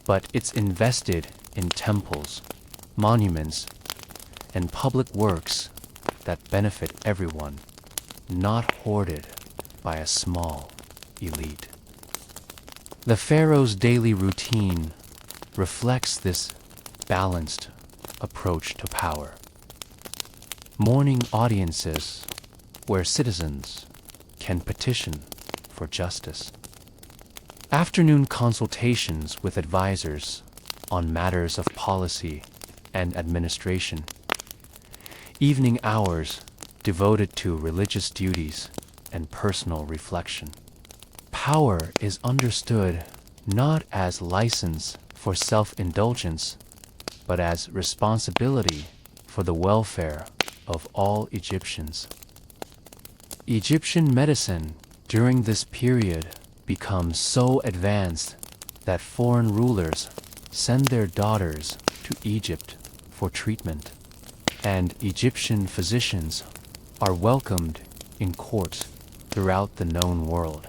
but it's invested in temples, monuments, and public works that benefit everyone, not hoarded by a small elite. The pharaoh's daily routine reflects this balanced approach to power. Morning audiences where citizens can petition for justice. Afternoon consultations with advisors on matters of policy and administration. Evening hours devoted to religious duties and personal reflection. Power is understood not as license for self-indulgence, but as responsibility for the welfare of all Egyptians. Egyptian medicine during this period becomes so advanced that foreign rulers send their daughters to Egypt for treatment, and Egyptian physicians are welcomed in courts throughout the known world.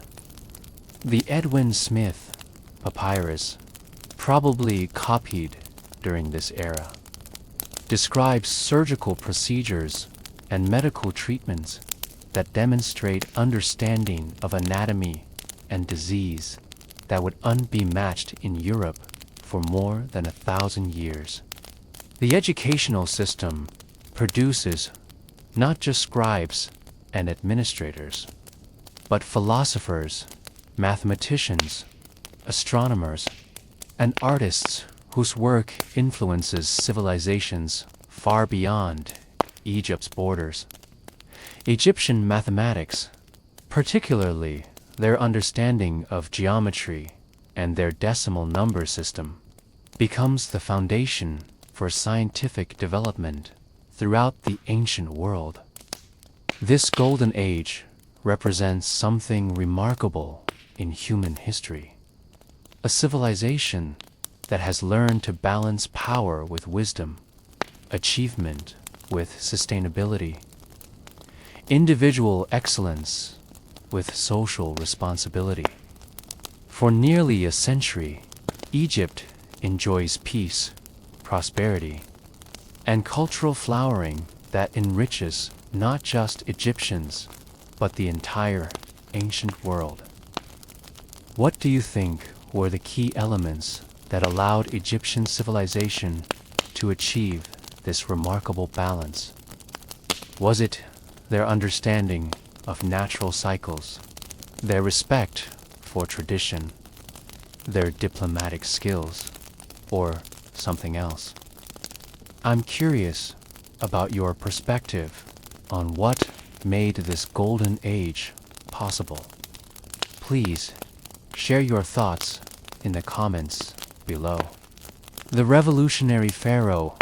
The Edwin Smith papyrus, probably copied during this era, describes surgical procedures and medical treatments that demonstrate understanding of anatomy and disease that would be matched in Europe for more than 1,000 years. The educational system produces not just scribes and administrators, but philosophers, mathematicians, astronomers, and artists whose work influences civilizations far beyond Egypt's borders. Egyptian mathematics, particularly their understanding of geometry and their decimal number system, becomes the foundation for scientific development throughout the ancient world. This golden age represents something remarkable in human history, a civilization that has learned to balance power with wisdom, achievement with sustainability, individual excellence with social responsibility. For nearly a century, Egypt enjoys peace, prosperity, and cultural flowering that enriches not just Egyptians, but the entire ancient world. What do you think were the key elements that allowed Egyptian civilization to achieve this remarkable balance? Was it their understanding of natural cycles, their respect for tradition, their diplomatic skills, or something else? I'm curious about your perspective on what made this golden age possible. Please share your thoughts in the comments below. The revolutionary pharaoh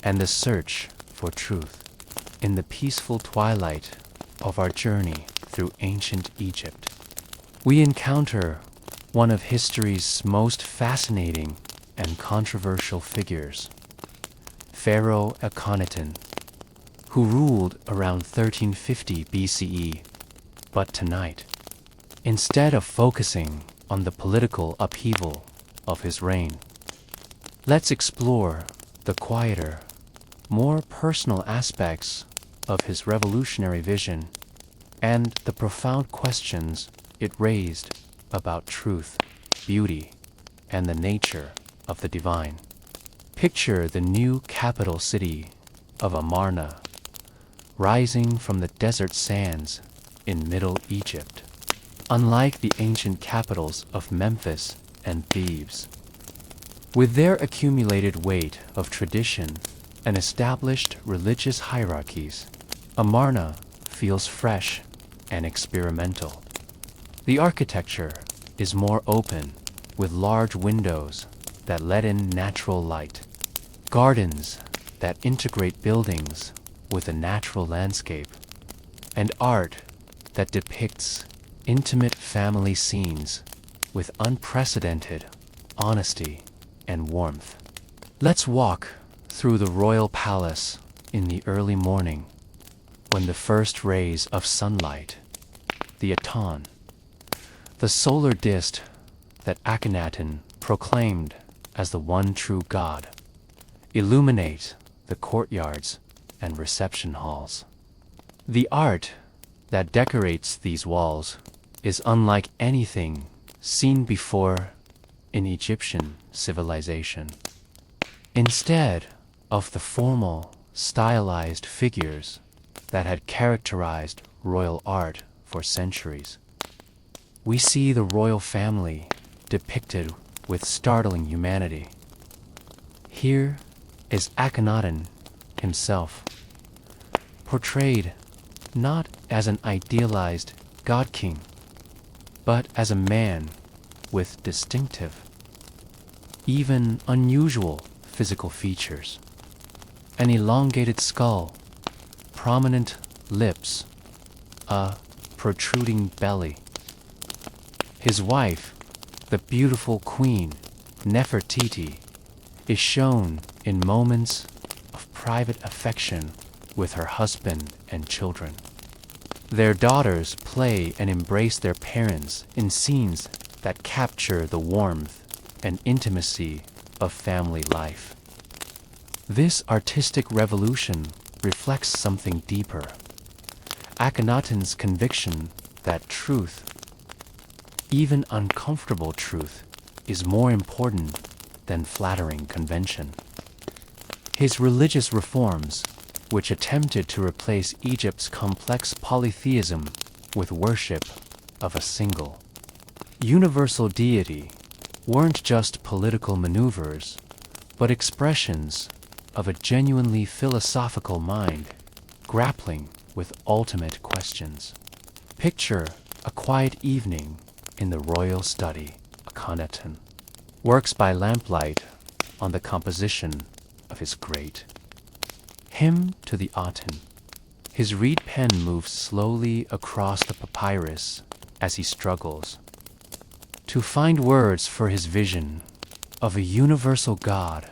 and the search for truth. In the peaceful twilight of our journey through ancient Egypt, we encounter one of history's most fascinating and controversial figures, Pharaoh Akhenaten, who ruled around 1350 BCE. But tonight, instead of focusing on the political upheaval of his reign, let's explore the quieter, more personal aspects of his revolutionary vision and the profound questions it raised about truth, beauty, and the nature of the divine. Picture the new capital city of Amarna rising from the desert sands in Middle Egypt. Unlike the ancient capitals of Memphis and Thebes, with their accumulated weight of tradition and established religious hierarchies, Amarna feels fresh and experimental. The architecture is more open, with large windows that let in natural light, gardens that integrate buildings with a natural landscape, and art that depicts intimate family scenes with unprecedented honesty and warmth. Let's walk through the royal palace in the early morning, when the first rays of sunlight, the Aton, the solar disk that Akhenaten proclaimed as the one true God, illuminate the courtyards and reception halls. The art that decorates these walls is unlike anything seen before in Egyptian civilization. Instead of the formal, stylized figures that had characterized royal art for centuries, we see the royal family depicted with startling humanity. Here is Akhenaten himself, portrayed not as an idealized god-king, but as a man with distinctive, even unusual physical features: an elongated skull, prominent lips, a protruding belly. His wife, the beautiful queen Nefertiti, is shown in moments of private affection with her husband and children. Their daughters play and embrace their parents in scenes that capture the warmth and intimacy of family life. This artistic revolution reflects something deeper: Akhenaten's conviction that truth, even uncomfortable truth, is more important than flattering convention. His religious reforms, which attempted to replace Egypt's complex polytheism with worship of a single, universal deity, weren't just political maneuvers, but expressions of a genuinely philosophical mind grappling with ultimate questions. Picture a quiet evening in the royal study. Akhenaten works by lamplight on the composition of his great hymn to the Aten. His reed pen moves slowly across the papyrus as he struggles to find words for his vision of a universal God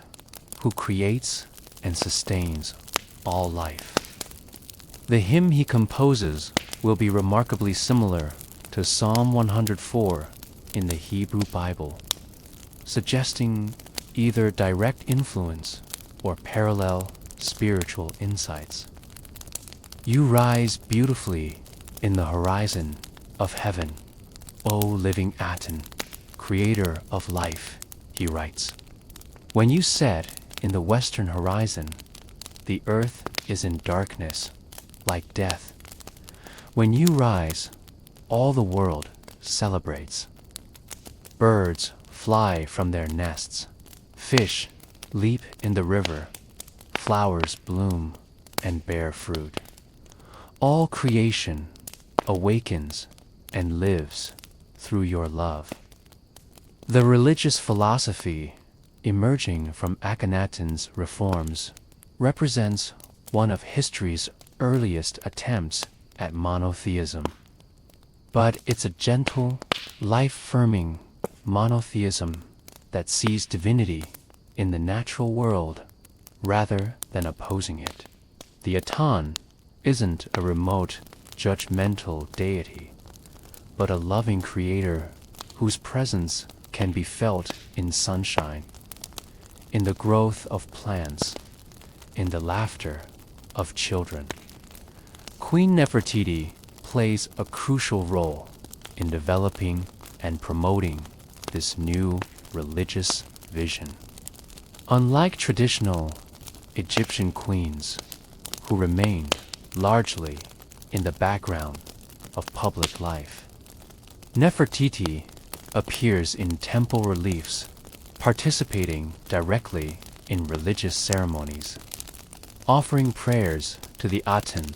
who creates and sustains all life. The hymn he composes will be remarkably similar to Psalm 104 in the Hebrew Bible, suggesting either direct influence or parallel spiritual insights. You rise beautifully in the horizon of heaven, O living Aten, creator of life, he writes. When you set in the western horizon, the earth is in darkness, like death. When you rise, all the world celebrates. Birds fly from their nests, fish leap in the river, flowers bloom and bear fruit. All creation awakens and lives through your love. The religious philosophy emerging from Akhenaten's reforms represents one of history's earliest attempts at monotheism. But it's a gentle, life-affirming monotheism that sees divinity in the natural world rather than opposing it. The Aten isn't a remote, judgmental deity, but a loving creator whose presence can be felt in sunshine, in the growth of plants, in the laughter of children. Queen Nefertiti plays a crucial role in developing and promoting this new religious vision. Unlike traditional Egyptian queens, who remained largely in the background of public life, Nefertiti appears in temple reliefs, participating directly in religious ceremonies, offering prayers to the Aten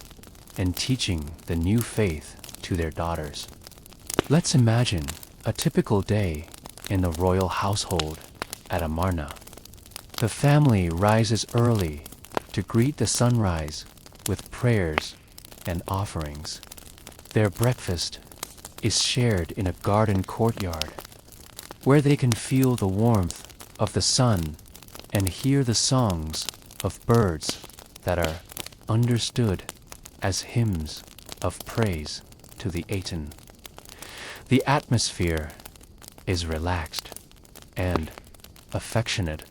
and teaching the new faith to their daughters. Let's imagine a typical day in the royal household at Amarna. The family rises early to greet the sunrise with prayers and offerings. Their breakfast is shared in a garden courtyard where they can feel the warmth of the sun and hear the songs of birds that are understood as hymns of praise to the Aten. The atmosphere is relaxed and affectionate,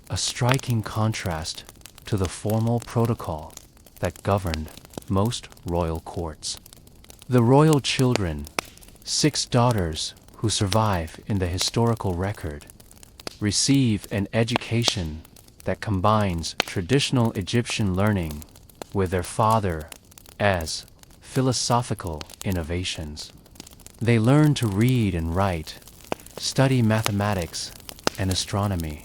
a striking contrast to the formal protocol that governed most royal courts. The royal children, 6 daughters who survive in the historical record, receive an education that combines traditional Egyptian learning with their father as philosophical innovations. They learn to read and write, study mathematics and astronomy,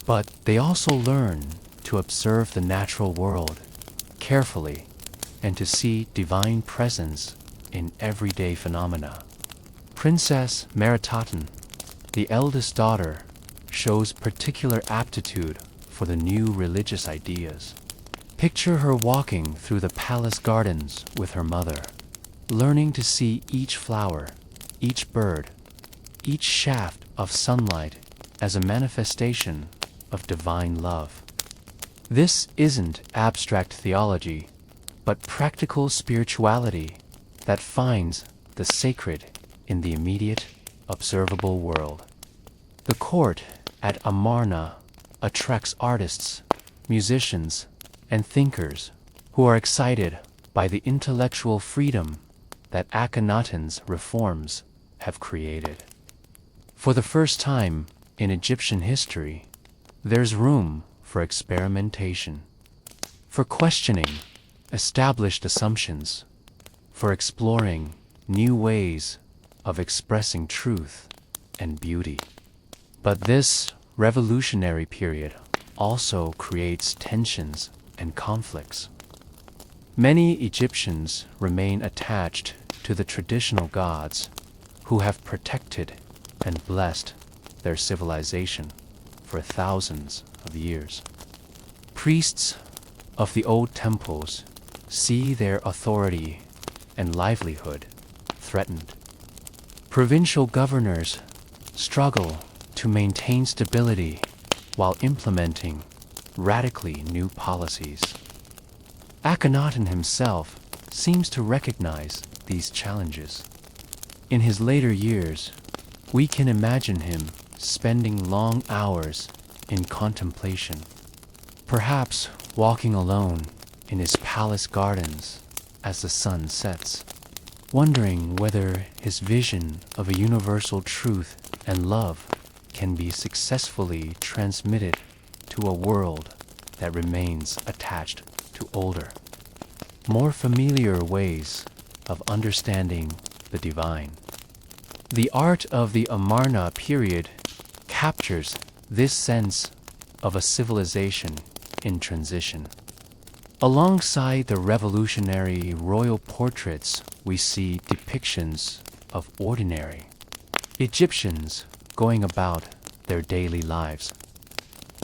but they also learn to observe the natural world carefully and to see divine presence in everyday phenomena. Princess Meritaten, the eldest daughter, shows particular aptitude for the new religious ideas. Picture her walking through the palace gardens with her mother, learning to see each flower, each bird, each shaft of sunlight as a manifestation of divine love. This isn't abstract theology, but practical spirituality that finds the sacred in the immediate, observable world. The court at Amarna attracts artists, musicians, and thinkers who are excited by the intellectual freedom that Akhenaten's reforms have created. For the first time in Egyptian history, there's room for experimentation, for questioning established assumptions, for exploring new ways of expressing truth and beauty. But this revolutionary period also creates tensions and conflicts. Many Egyptians remain attached to the traditional gods who have protected and blessed their civilization for thousands of years. Priests of the old temples see their authority and livelihood threatened. Provincial governors struggle to maintain stability while implementing radically new policies. Akhenaten himself seems to recognize these challenges. In his later years, we can imagine him spending long hours in contemplation, perhaps walking alone in his palace gardens as the sun sets, wondering whether his vision of a universal truth and love can be successfully transmitted to a world that remains attached to older, more familiar ways of understanding the divine. The art of the Amarna period captures this sense of a civilization in transition. Alongside the revolutionary royal portraits, we see depictions of ordinary Egyptians going about their daily lives.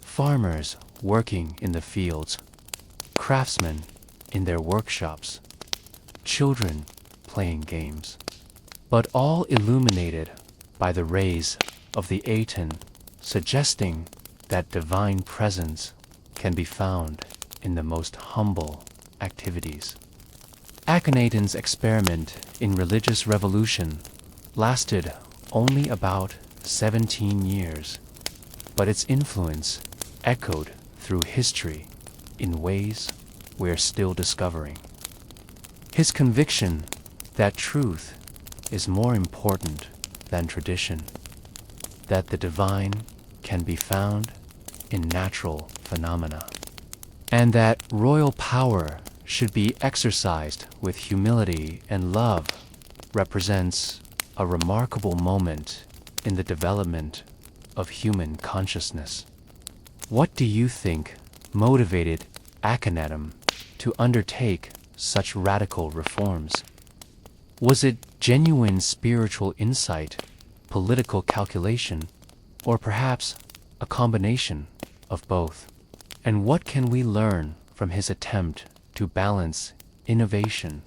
Farmers working in the fields, craftsmen in their workshops, children playing games, but all illuminated by the rays of the Aten, suggesting that divine presence can be found in the most humble activities. Akhenaten's experiment in religious revolution lasted only about 17 years, but its influence echoed through history in ways we're still discovering. His conviction that truth is more important than tradition, that the divine can be found in natural phenomena, and that royal power should be exercised with humility and love, represents a remarkable moment in the development of human consciousness. What do you think motivated Akhenaten to undertake such radical reforms? Was it genuine spiritual insight, political calculation, or perhaps a combination of both? And what can we learn from his attempt to balance innovation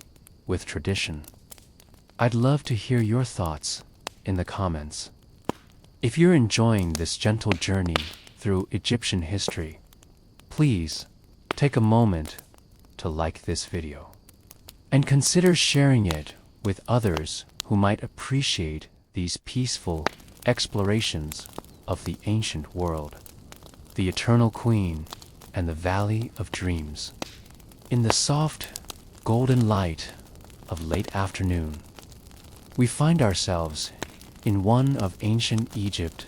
with tradition? I'd love to hear your thoughts in the comments. If you're enjoying this gentle journey through Egyptian history, please take a moment to like this video and consider sharing it with others who might appreciate these peaceful explorations of the ancient world, the Eternal Queen, and the Valley of Dreams. In the soft, golden light of late afternoon, we find ourselves in one of ancient Egypt,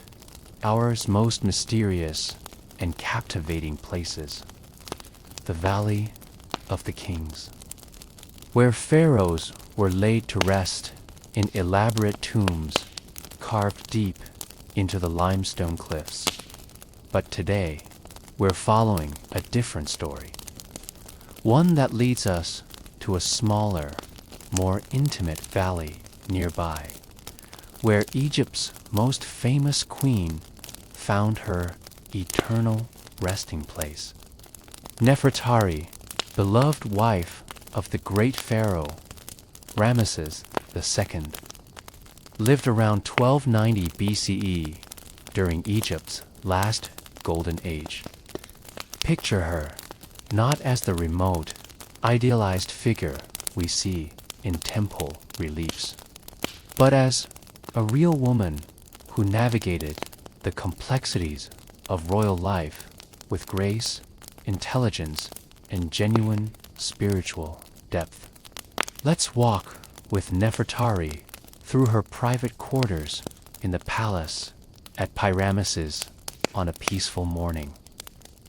our most mysterious and captivating places, the Valley of the Kings, where pharaohs were laid to rest in elaborate tombs carved deep into the limestone cliffs. But today, we're following a different story, one that leads us to a smaller, more intimate valley nearby, where Egypt's most famous queen found her eternal resting place. Nefertari, beloved wife of the great pharaoh Ramesses II, lived around 1290 BCE during Egypt's last golden age. Picture her not as the remote, idealized figure we see in temple reliefs, but as a real woman who navigated the complexities of royal life with grace, intelligence, and genuine spiritual depth. Let's walk with Nefertari through her private quarters in the palace at Pyramesses on a peaceful morning.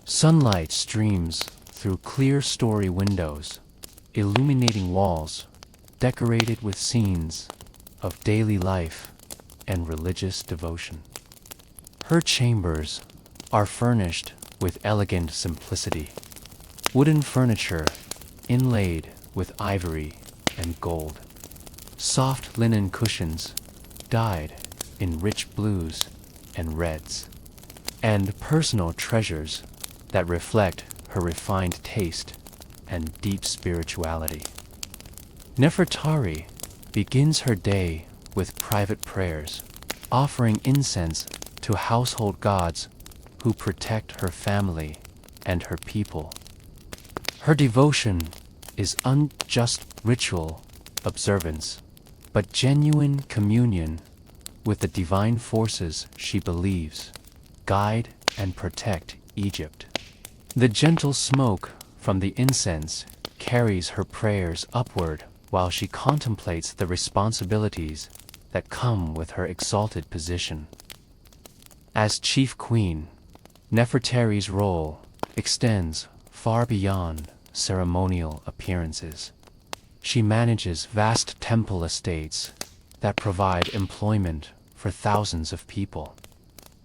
Sunlight streams through clear story windows, illuminating walls decorated with scenes of daily life and religious devotion. Her chambers are furnished with elegant simplicity. Wooden furniture inlaid with ivory and gold. Soft linen cushions dyed in rich blues and reds. And personal treasures that reflect her refined taste and deep spirituality. Nefertari begins her day with private prayers, offering incense to household gods who protect her family and her people. Her devotion is unjust ritual observance, but genuine communion with the divine forces she believes guide and protect Egypt. The gentle smoke from the incense carries her prayers upward while she contemplates the responsibilities that come with her exalted position. As chief queen, Nefertari's role extends far beyond ceremonial appearances. She manages vast temple estates that provide employment for thousands of people,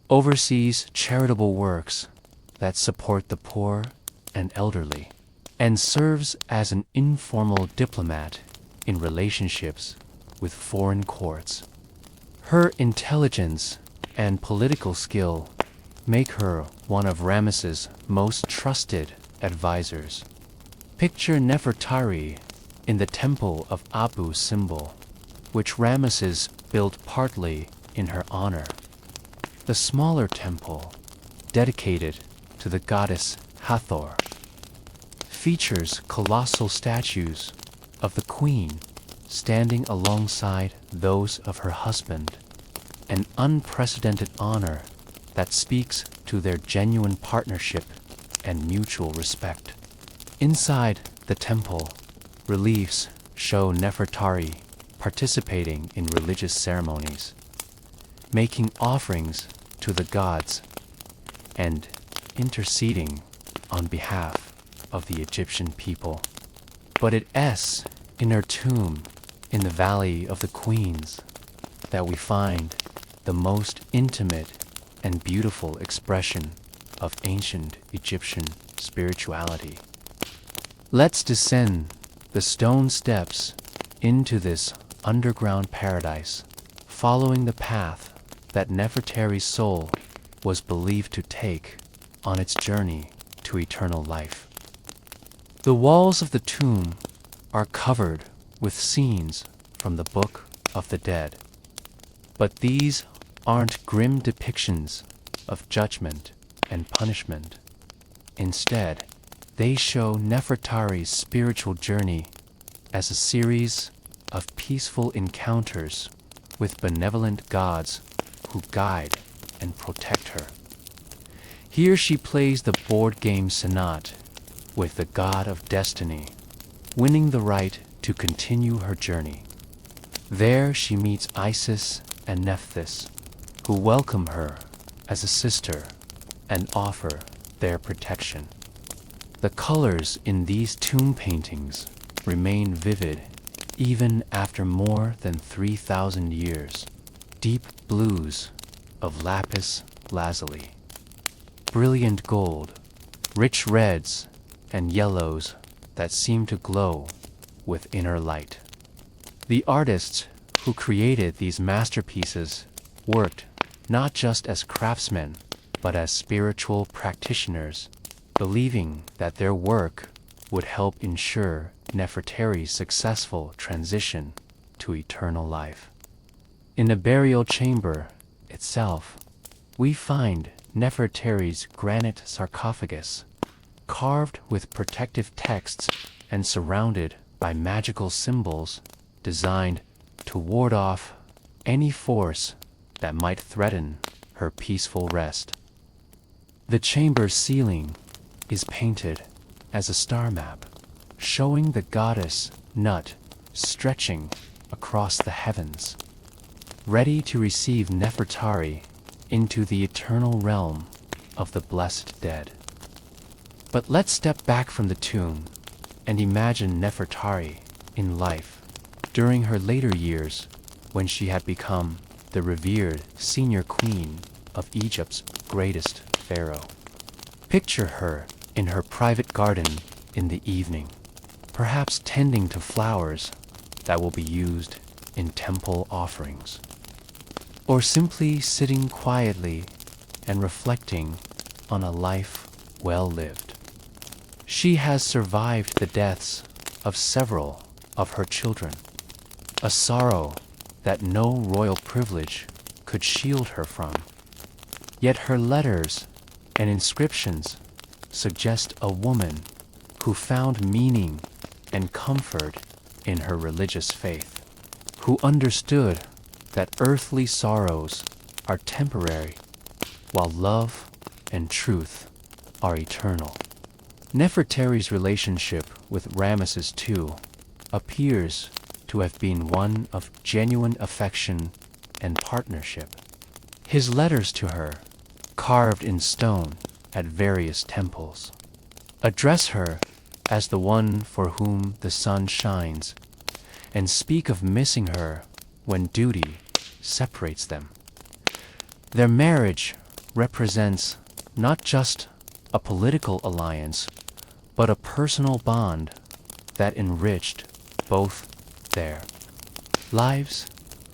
oversees charitable works that support the poor and elderly, and serves as an informal diplomat in relationships with foreign courts. Her intelligence and political skill make her one of Ramesses' most trusted advisors. Picture Nefertari in the temple of Abu Simbel, which Ramesses built partly in her honor. The smaller temple, dedicated to the goddess Hathor, features colossal statues of the queen standing alongside those of her husband, an unprecedented honor that speaks to their genuine partnership and mutual respect. Inside the temple, reliefs show Nefertari participating in religious ceremonies, making offerings to the gods, and interceding on behalf of the Egyptian people. But it's in her tomb in the Valley of the Queens that we find the most intimate and beautiful expression of ancient Egyptian spirituality. Let's descend the stone steps into this underground paradise, following the path that Nefertari's soul was believed to take on its journey to eternal life. The walls of the tomb are covered with scenes from the Book of the Dead, but these aren't grim depictions of judgment and punishment. Instead, they show Nefertari's spiritual journey as a series of peaceful encounters with benevolent gods who guide and protect her. Here she plays the board game Senat with the god of destiny, winning the right to continue her journey. There she meets Isis and Nephthys, who welcome her as a sister and offer their protection. The colors in these tomb paintings remain vivid even after more than 3,000 years. Deep blues of lapis lazuli, brilliant gold, rich reds, and yellows that seem to glow with inner light. The artists who created these masterpieces worked not just as craftsmen, but as spiritual practitioners, believing that their work would help ensure Nefertari's successful transition to eternal life. In the burial chamber itself, we find Nefertari's granite sarcophagus, carved with protective texts and surrounded by magical symbols designed to ward off any force that might threaten her peaceful rest. The chamber's ceiling is painted as a star map, showing the goddess Nut stretching across the heavens, ready to receive Nefertari into the eternal realm of the blessed dead. But let's step back from the tomb and imagine Nefertari in life during her later years when she had become the revered senior queen of Egypt's greatest pharaoh. Picture her in her private garden in the evening, perhaps tending to flowers that will be used in temple offerings, or simply sitting quietly and reflecting on a life well lived. She has survived the deaths of several of her children, a sorrow that no royal privilege could shield her from. Yet her letters and inscriptions suggest a woman who found meaning and comfort in her religious faith, who understood that earthly sorrows are temporary, while love and truth are eternal. Nefertari's relationship with Ramesses II appears to have been one of genuine affection and partnership. His letters to her, carved in stone at various temples, address her as the one for whom the sun shines, and speak of missing her when duty separates them. Their marriage represents not just a political alliance, but a personal bond that enriched both their lives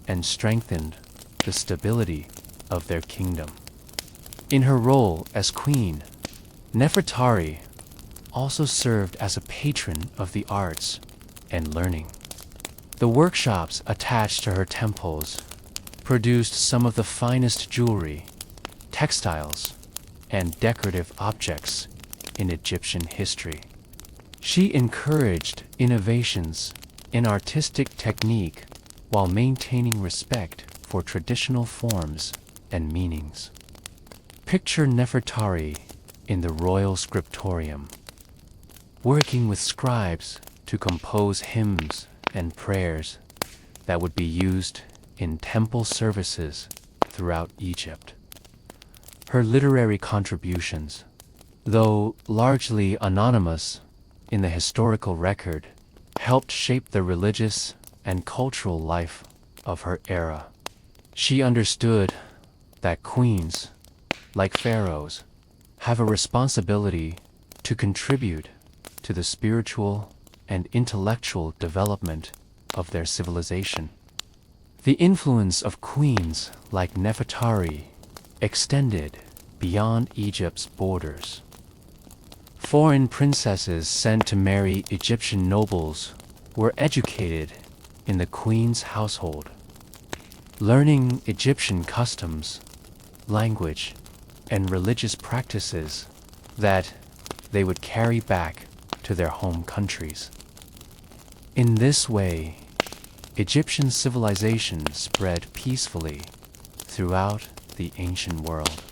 and strengthened the stability of their kingdom. In her role as queen, Nefertari also served as a patron of the arts and learning. The workshops attached to her temples produced some of the finest jewelry, textiles, and decorative objects in Egyptian history. She encouraged innovations in artistic technique while maintaining respect for traditional forms and meanings. Picture Nefertari in the royal scriptorium, working with scribes to compose hymns and prayers that would be used in temple services throughout Egypt. Her literary contributions, though largely anonymous in the historical record, helped shape the religious and cultural life of her era. She understood that queens, like pharaohs, have a responsibility to contribute to the spiritual and intellectual development of their civilization. The influence of queens like Nefertari extended beyond Egypt's borders. Foreign princesses sent to marry Egyptian nobles were educated in the queen's household, learning Egyptian customs, language, and religious practices that they would carry back to their home countries. In this way, Egyptian civilization spread peacefully throughout the ancient world,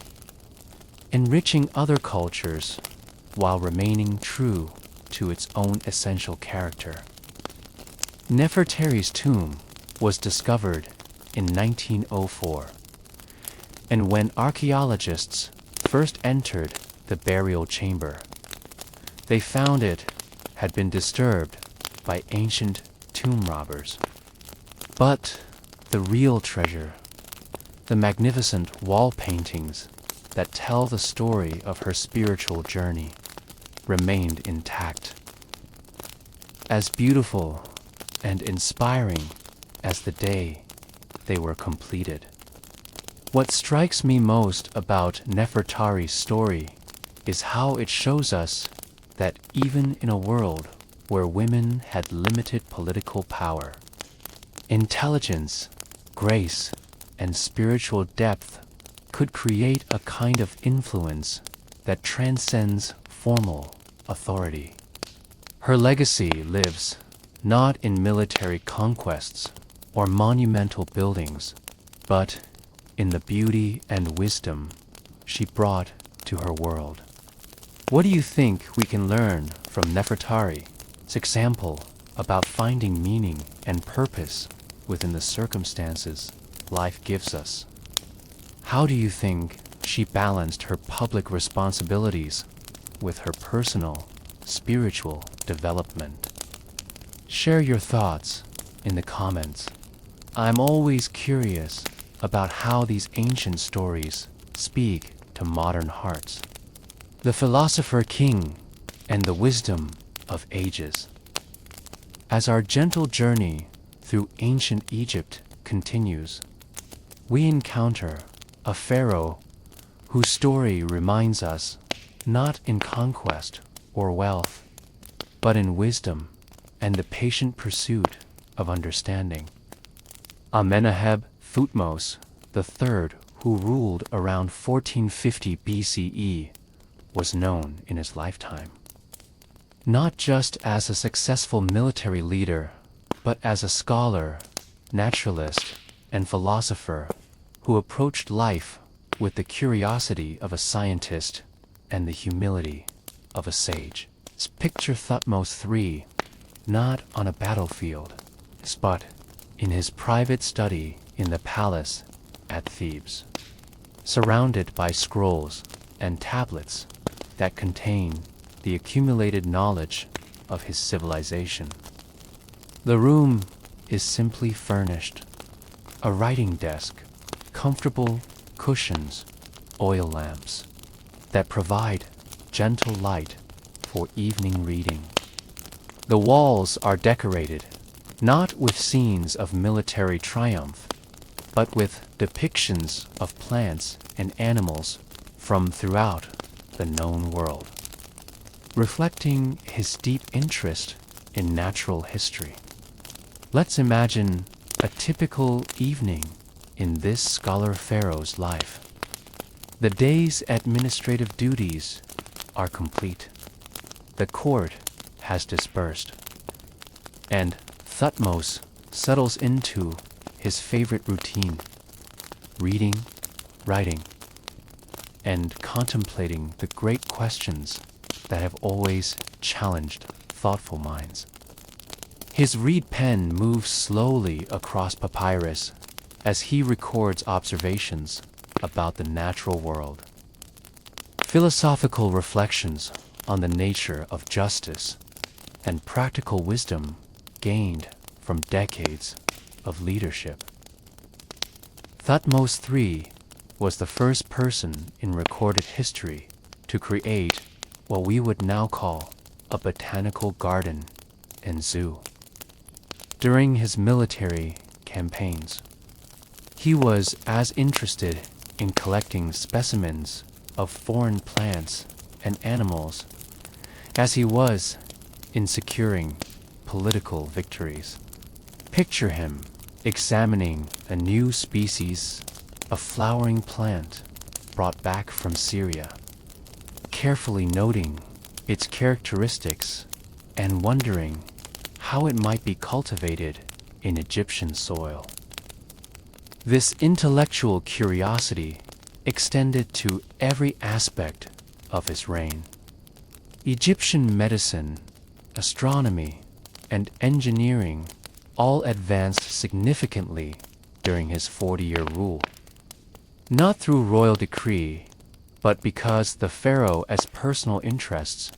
enriching other cultures while remaining true to its own essential character. Nefertari's tomb was discovered in 1904, and when archaeologists first entered the burial chamber, they found it had been disturbed by ancient tomb robbers. But the real treasure, the magnificent wall paintings that tell the story of her spiritual journey, remained intact. As beautiful and inspiring as the day they were completed. What strikes me most about Nefertari's story is how it shows us that even in a world where women had limited political power, intelligence, grace, and spiritual depth could create a kind of influence that transcends formal authority. Her legacy lives not in military conquests or monumental buildings, but in the beauty and wisdom she brought to her world. What do you think we can learn from Nefertari's example about finding meaning and purpose within the circumstances life gives us? How do you think she balanced her public responsibilities with her personal, spiritual development? Share your thoughts in the comments. I'm always curious about how these ancient stories speak to modern hearts. The philosopher king and the wisdom of ages. As our gentle journey through ancient Egypt continues, we encounter a pharaoh whose story reminds us not in conquest or wealth, but in wisdom and the patient pursuit of understanding. Amenhotep Thutmose III, who ruled around 1450 BCE, was known in his lifetime not just as a successful military leader, but as a scholar, naturalist, and philosopher who approached life with the curiosity of a scientist and the humility of a sage. Picture Thutmose III not on a battlefield, but in his private study in the palace at Thebes, surrounded by scrolls and tablets that contain the accumulated knowledge of his civilization. The room is simply furnished: a writing desk, comfortable cushions, oil lamps that provide gentle light for evening reading. The walls are decorated not with scenes of military triumph, but with depictions of plants and animals from throughout the known world, reflecting his deep interest in natural history. Let's imagine a typical evening in this scholar pharaoh's life. The day's administrative duties are complete. The court has dispersed, and Thutmose settles into his favorite routine: reading, writing, and contemplating the great questions that have always challenged thoughtful minds. His reed pen moves slowly across papyrus as he records observations about the natural world. Philosophical reflections on the nature of justice and practical wisdom gained from decades of leadership. Thutmose III was the first person in recorded history to create what we would now call a botanical garden and zoo. During his military campaigns, he was as interested in collecting specimens of foreign plants and animals as he was in securing political victories. Picture him examining a new species of flowering plant brought back from Syria, carefully noting its characteristics and wondering how it might be cultivated in Egyptian soil. This intellectual curiosity extended to every aspect of his reign. Egyptian medicine, astronomy, and engineering all advanced significantly during his 40-year rule. Not through royal decree, but because the pharaoh's personal interests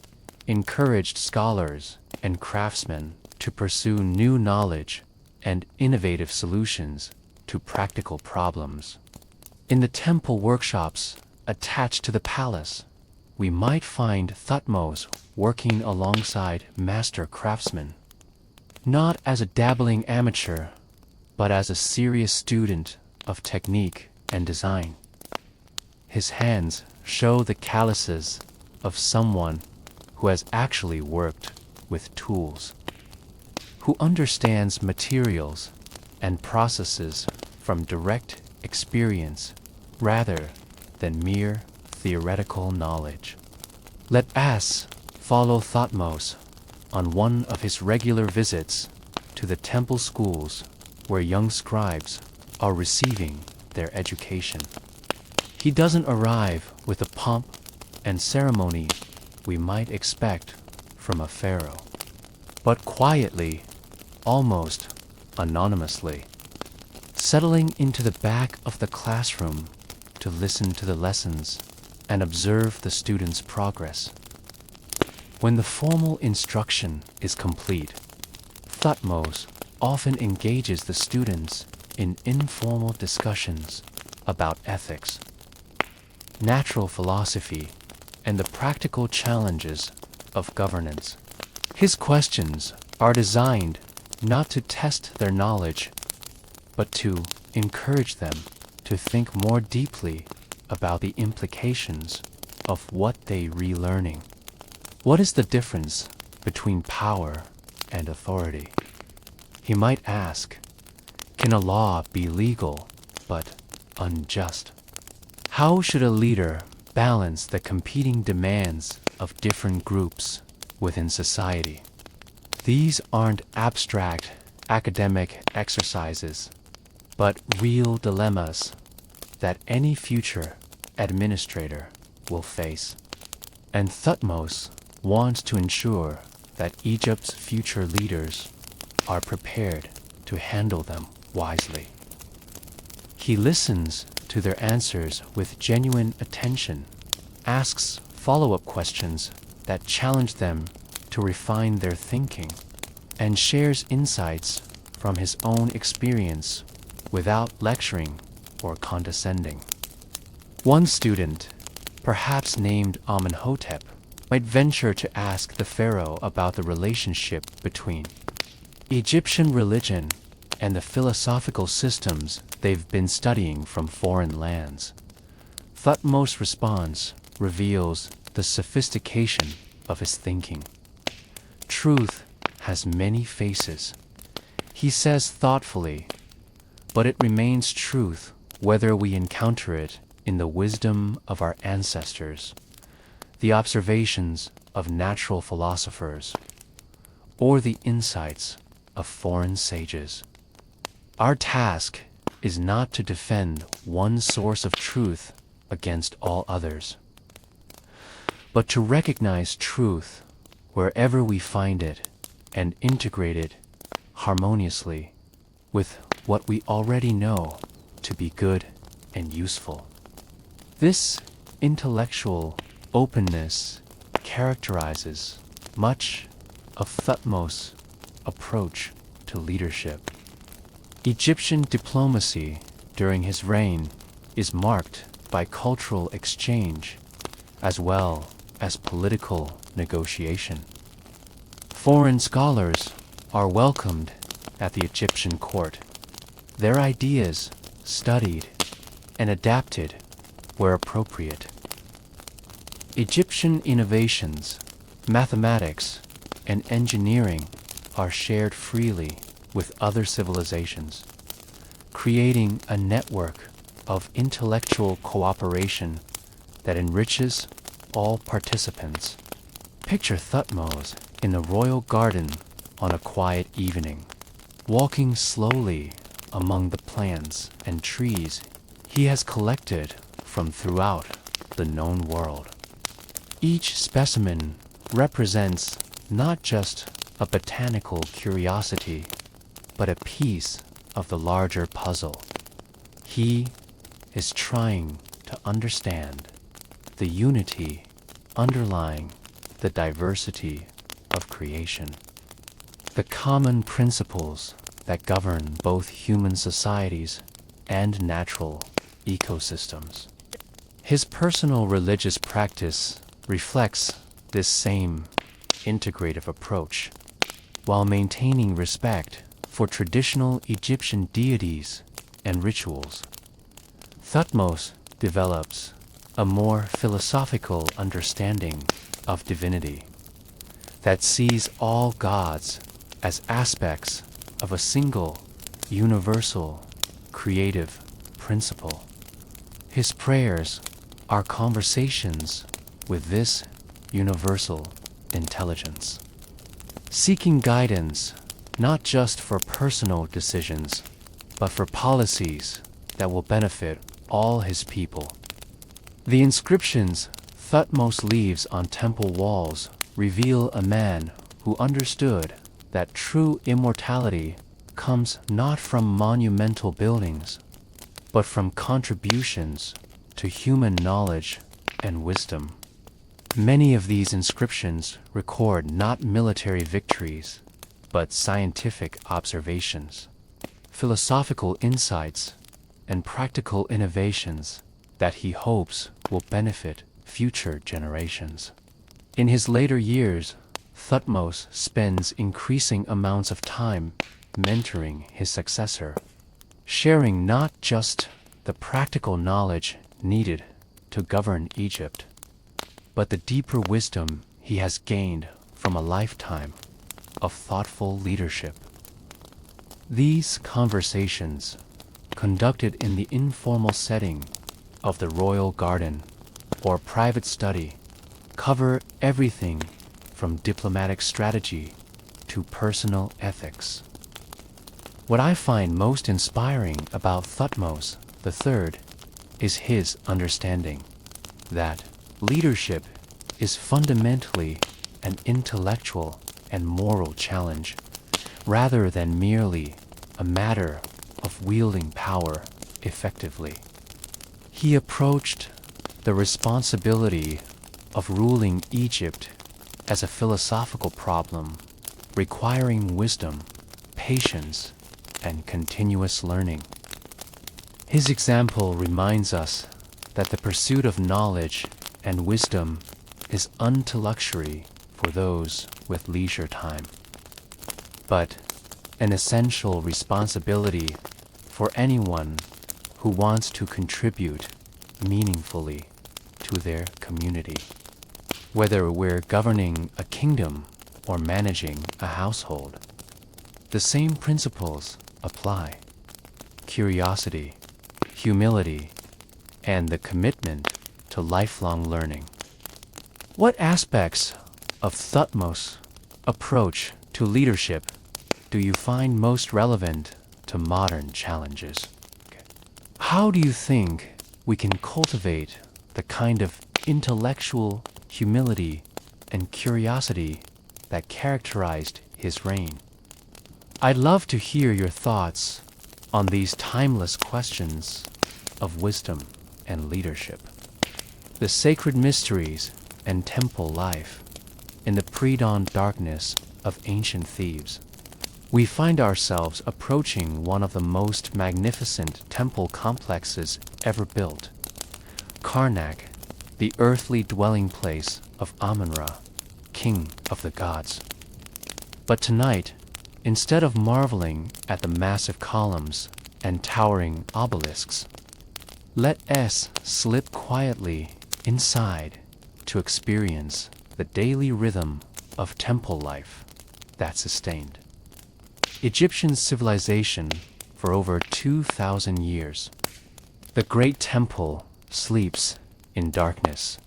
encouraged scholars and craftsmen to pursue new knowledge and innovative solutions to practical problems. In the temple workshops attached to the palace, we might find Thutmose working alongside master craftsmen, not as a dabbling amateur, but as a serious student of technique and design. His hands show the calluses of someone who has actually worked with tools, who understands materials and processes from direct experience rather than mere theoretical knowledge. Let us follow Thutmose on one of his regular visits to the temple schools where young scribes are receiving their education. He doesn't arrive with the pomp and ceremony we might expect from a pharaoh, but quietly, almost anonymously, settling into the back of the classroom to listen to the lessons and observe the students' progress. When the formal instruction is complete, Thutmose often engages the students in informal discussions about ethics, natural philosophy, and the practical challenges of governance. His questions are designed not to test their knowledge, but to encourage them to think more deeply about the implications of what they relearning. What is the difference between power and authority? He might ask, can a law be legal but unjust? How should a leader balance the competing demands of different groups within society? These aren't abstract academic exercises, but real dilemmas that any future administrator will face. And Thutmose wants to ensure that Egypt's future leaders are prepared to handle them wisely. He listens to their answers with genuine attention, asks follow-up questions that challenge them to refine their thinking, and shares insights from his own experience without lecturing or condescending. One student, perhaps named Amenhotep, might venture to ask the pharaoh about the relationship between Egyptian religion and the philosophical systems they've been studying from foreign lands. Thutmose's response reveals the sophistication of his thinking. Truth has many faces, he says thoughtfully, but it remains truth whether we encounter it in the wisdom of our ancestors, the observations of natural philosophers, or the insights of foreign sages. Our task is not to defend one source of truth against all others, but to recognize truth wherever we find it and integrate it harmoniously with what we already know to be good and useful. This intellectual openness characterizes much of Thutmose's approach to leadership. Egyptian diplomacy during his reign is marked by cultural exchange as well as political negotiation. Foreign scholars are welcomed at the Egyptian court, their ideas studied and adapted where appropriate. Egyptian innovations, mathematics, and engineering are shared freely with other civilizations, creating a network of intellectual cooperation that enriches all participants. Picture Thutmose in the royal garden on a quiet evening, walking slowly among the plants and trees he has collected from throughout the known world. Each specimen represents not just a botanical curiosity, but a piece of the larger puzzle. He is trying to understand the unity underlying the diversity of creation, the common principles that govern both human societies and natural ecosystems. His personal religious practice reflects this same integrative approach, while maintaining respect for traditional Egyptian deities and rituals. Thutmose develops a more philosophical understanding of divinity that sees all gods as aspects of a single, universal, creative principle. His prayers are conversations with this universal intelligence, seeking guidance not just for personal decisions, but for policies that will benefit all his people. The inscriptions Thutmose leaves on temple walls reveal a man who understood that true immortality comes not from monumental buildings, but from contributions to human knowledge and wisdom. Many of these inscriptions record not military victories, but scientific observations, philosophical insights, and practical innovations that he hopes will benefit future generations. In his later years, Thutmose spends increasing amounts of time mentoring his successor, sharing not just the practical knowledge needed to govern Egypt, but the deeper wisdom he has gained from a lifetime of thoughtful leadership. These conversations, conducted in the informal setting of the royal garden or private study, cover everything from diplomatic strategy to personal ethics. What I find most inspiring about Thutmose III is his understanding that leadership is fundamentally an intellectual and moral challenge, rather than merely a matter of wielding power effectively. He approached the responsibility of ruling Egypt as a philosophical problem, requiring wisdom, patience, and continuous learning. His example reminds us that the pursuit of knowledge and wisdom is unto luxury for those with leisure time, but an essential responsibility for anyone who wants to contribute meaningfully to their community. Whether we're governing a kingdom or managing a household, the same principles apply: curiosity, humility, and the commitment to lifelong learning. What aspects of Thutmose's approach to leadership do you find most relevant to modern challenges? How do you think we can cultivate the kind of intellectual humility and curiosity that characterized his reign? I'd love to hear your thoughts on these timeless questions of wisdom and leadership. The sacred mysteries and temple life in the pre-dawn darkness of ancient Thebes. We find ourselves approaching one of the most magnificent temple complexes ever built, Karnak, the earthly dwelling place of Amun-Ra, king of the gods. But tonight, instead of marveling at the massive columns and towering obelisks, let us slip quietly inside to experience the daily rhythm of temple life that sustained Egyptian civilization for over 2,000 years. The great temple sleeps in darkness,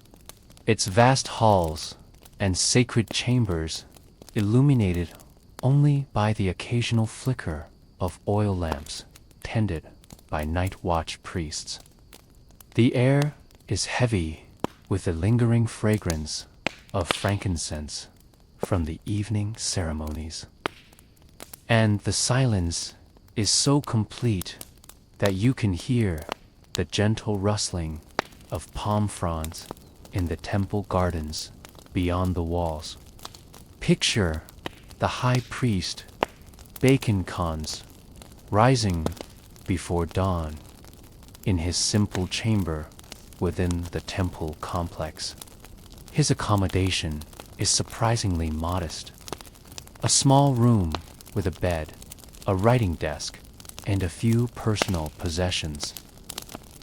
its vast halls and sacred chambers illuminated only by the occasional flicker of oil lamps tended by night watch priests. The air is heavy with the lingering fragrance of frankincense from the evening ceremonies. And the silence is so complete that you can hear the gentle rustling of palm fronds in the temple gardens beyond the walls. Picture the high priest, Bacon Khans, rising before dawn in his simple chamber within the temple complex. His accommodation is surprisingly modest. A small room with a bed, a writing desk, and a few personal possessions.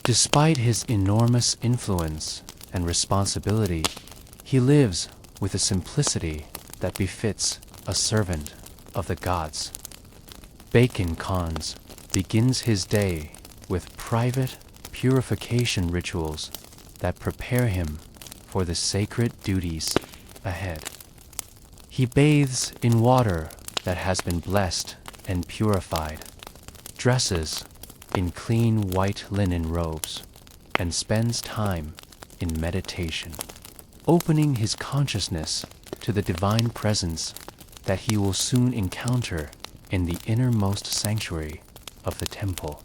Despite his enormous influence and responsibility, he lives with a simplicity that befits a servant of the gods. Bacon Khans begins his day with private purification rituals that prepare him for the sacred duties ahead. He bathes in water that has been blessed and purified, dresses in clean white linen robes, and spends time in meditation, opening his consciousness to the divine presence that he will soon encounter in the innermost sanctuary of the temple.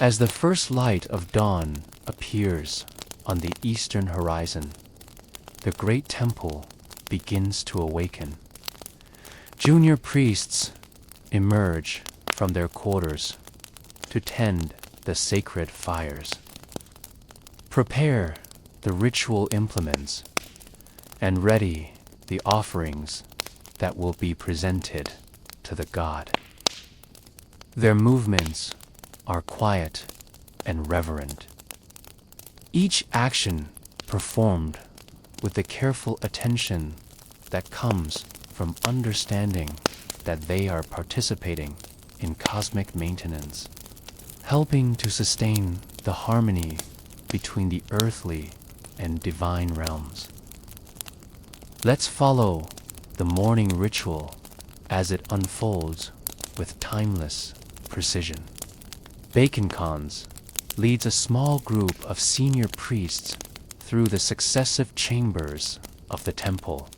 As the first light of dawn appears on the eastern horizon, the great temple begins to awaken. Junior priests emerge from their quarters to tend the sacred fires. Prepare the ritual implements and ready the offerings that will be presented to the god. Their movements are quiet and reverent. Each action performed with the careful attention that comes from understanding that they are participating in cosmic maintenance, helping to sustain the harmony between the earthly and divine realms. Let's follow the morning ritual as it unfolds with timeless precision. Bacon Cons leads a small group of senior priests through the successive chambers of the temple,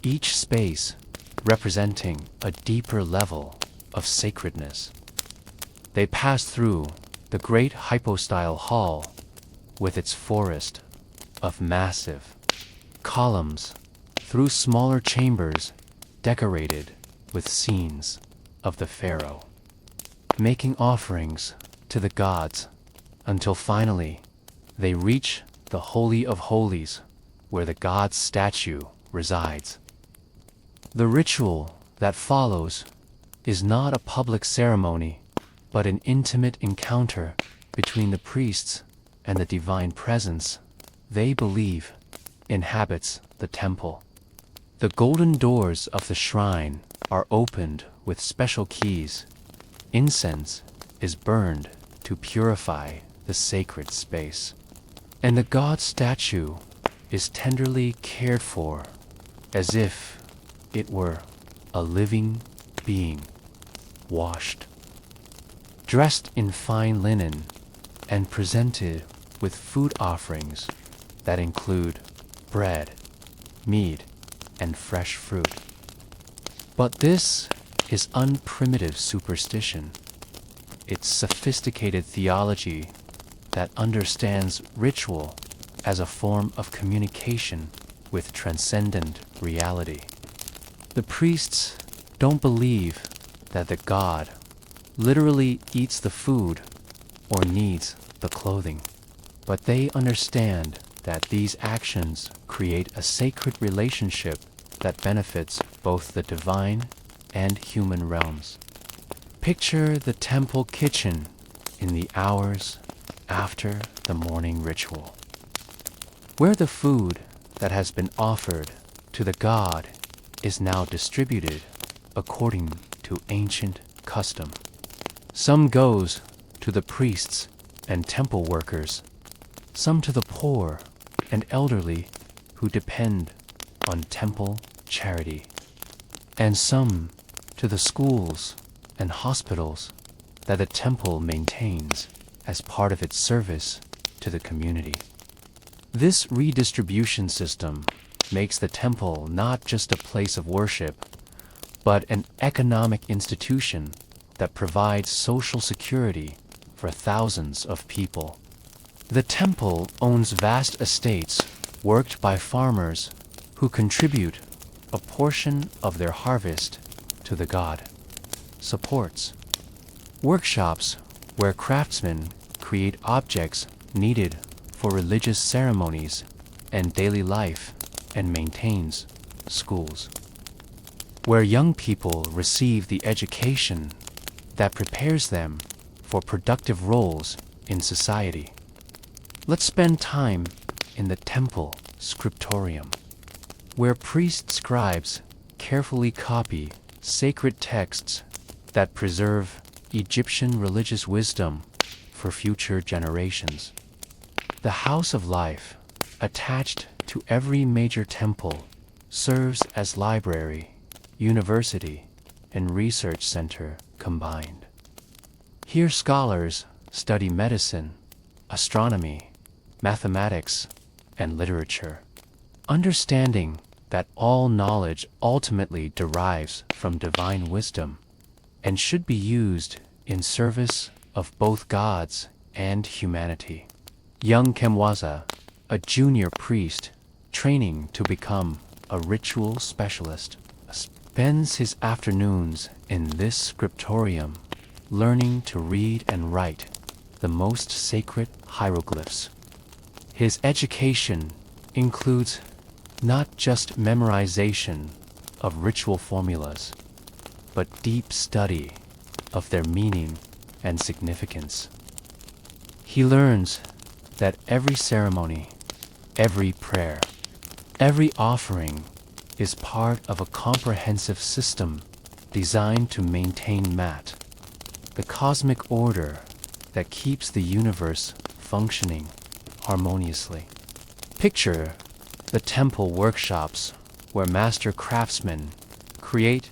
each space representing a deeper level of sacredness. They pass through the great hypostyle hall with its forest of massive columns, through smaller chambers decorated with scenes of the pharaoh, making offerings to the gods until finally they reach the Holy of Holies, where the god's statue resides. The ritual that follows is not a public ceremony, but an intimate encounter between the priests and the divine presence they believe inhabits the temple. The golden doors of the shrine are opened with special keys. Incense is burned to purify the sacred space, and the god statue is tenderly cared for as if it were a living being, washed, dressed in fine linen, and presented with food offerings that include bread, meat, and fresh fruit. But this is unprimitive superstition. It's sophisticated theology that understands ritual as a form of communication with transcendent reality. The priests don't believe that the god literally eats the food or needs the clothing, but they understand that these actions create a sacred relationship that benefits both the divine and human realms. Picture the temple kitchen in the hours after the morning ritual, where the food that has been offered to the god is now distributed according to ancient custom. Some goes to the priests and temple workers, some to the poor and elderly who depend on temple charity, and some to the schools and hospitals that the temple maintains as part of its service to the community. This redistribution system makes the temple not just a place of worship, but an economic institution that provides social security for thousands of people. The temple owns vast estates worked by farmers who contribute a portion of their harvest to the god. Supports workshops where craftsmen create objects needed for religious ceremonies and daily life, and maintains schools where young people receive the education that prepares them for productive roles in society. Let's spend time in the temple scriptorium, where priest scribes carefully copy sacred texts that preserve Egyptian religious wisdom for future generations. The House of Life, attached to every major temple, serves as library, university, and research center combined. Here scholars study medicine, astronomy, mathematics, and literature, understanding that all knowledge ultimately derives from divine wisdom and should be used in service of both gods and humanity. Young Kemwaza, a junior priest training to become a ritual specialist, spends his afternoons in this scriptorium learning to read and write the most sacred hieroglyphs. His education includes not just memorization of ritual formulas, but deep study of their meaning and significance. He learns that every ceremony, every prayer, every offering is part of a comprehensive system designed to maintain Mat, the cosmic order that keeps the universe functioning harmoniously. Picture the temple workshops where master craftsmen create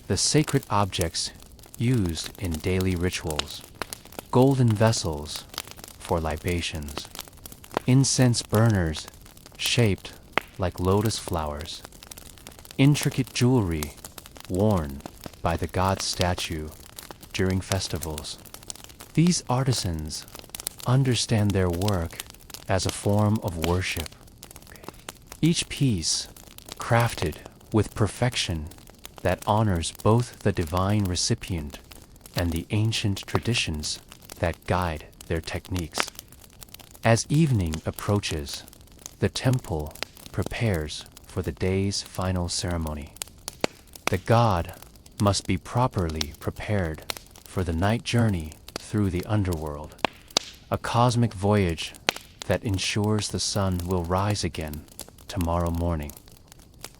the sacred objects used in daily rituals: golden vessels for libations, incense burners shaped like lotus flowers, intricate jewelry worn by the god statue during festivals. These artisans understand their work as a form of worship. Each piece crafted with perfection that honors both the divine recipient and the ancient traditions that guide their techniques. As evening approaches, the temple prepares for the day's final ceremony. The god must be properly prepared for the night journey through the underworld, a cosmic voyage that ensures the sun will rise again tomorrow morning.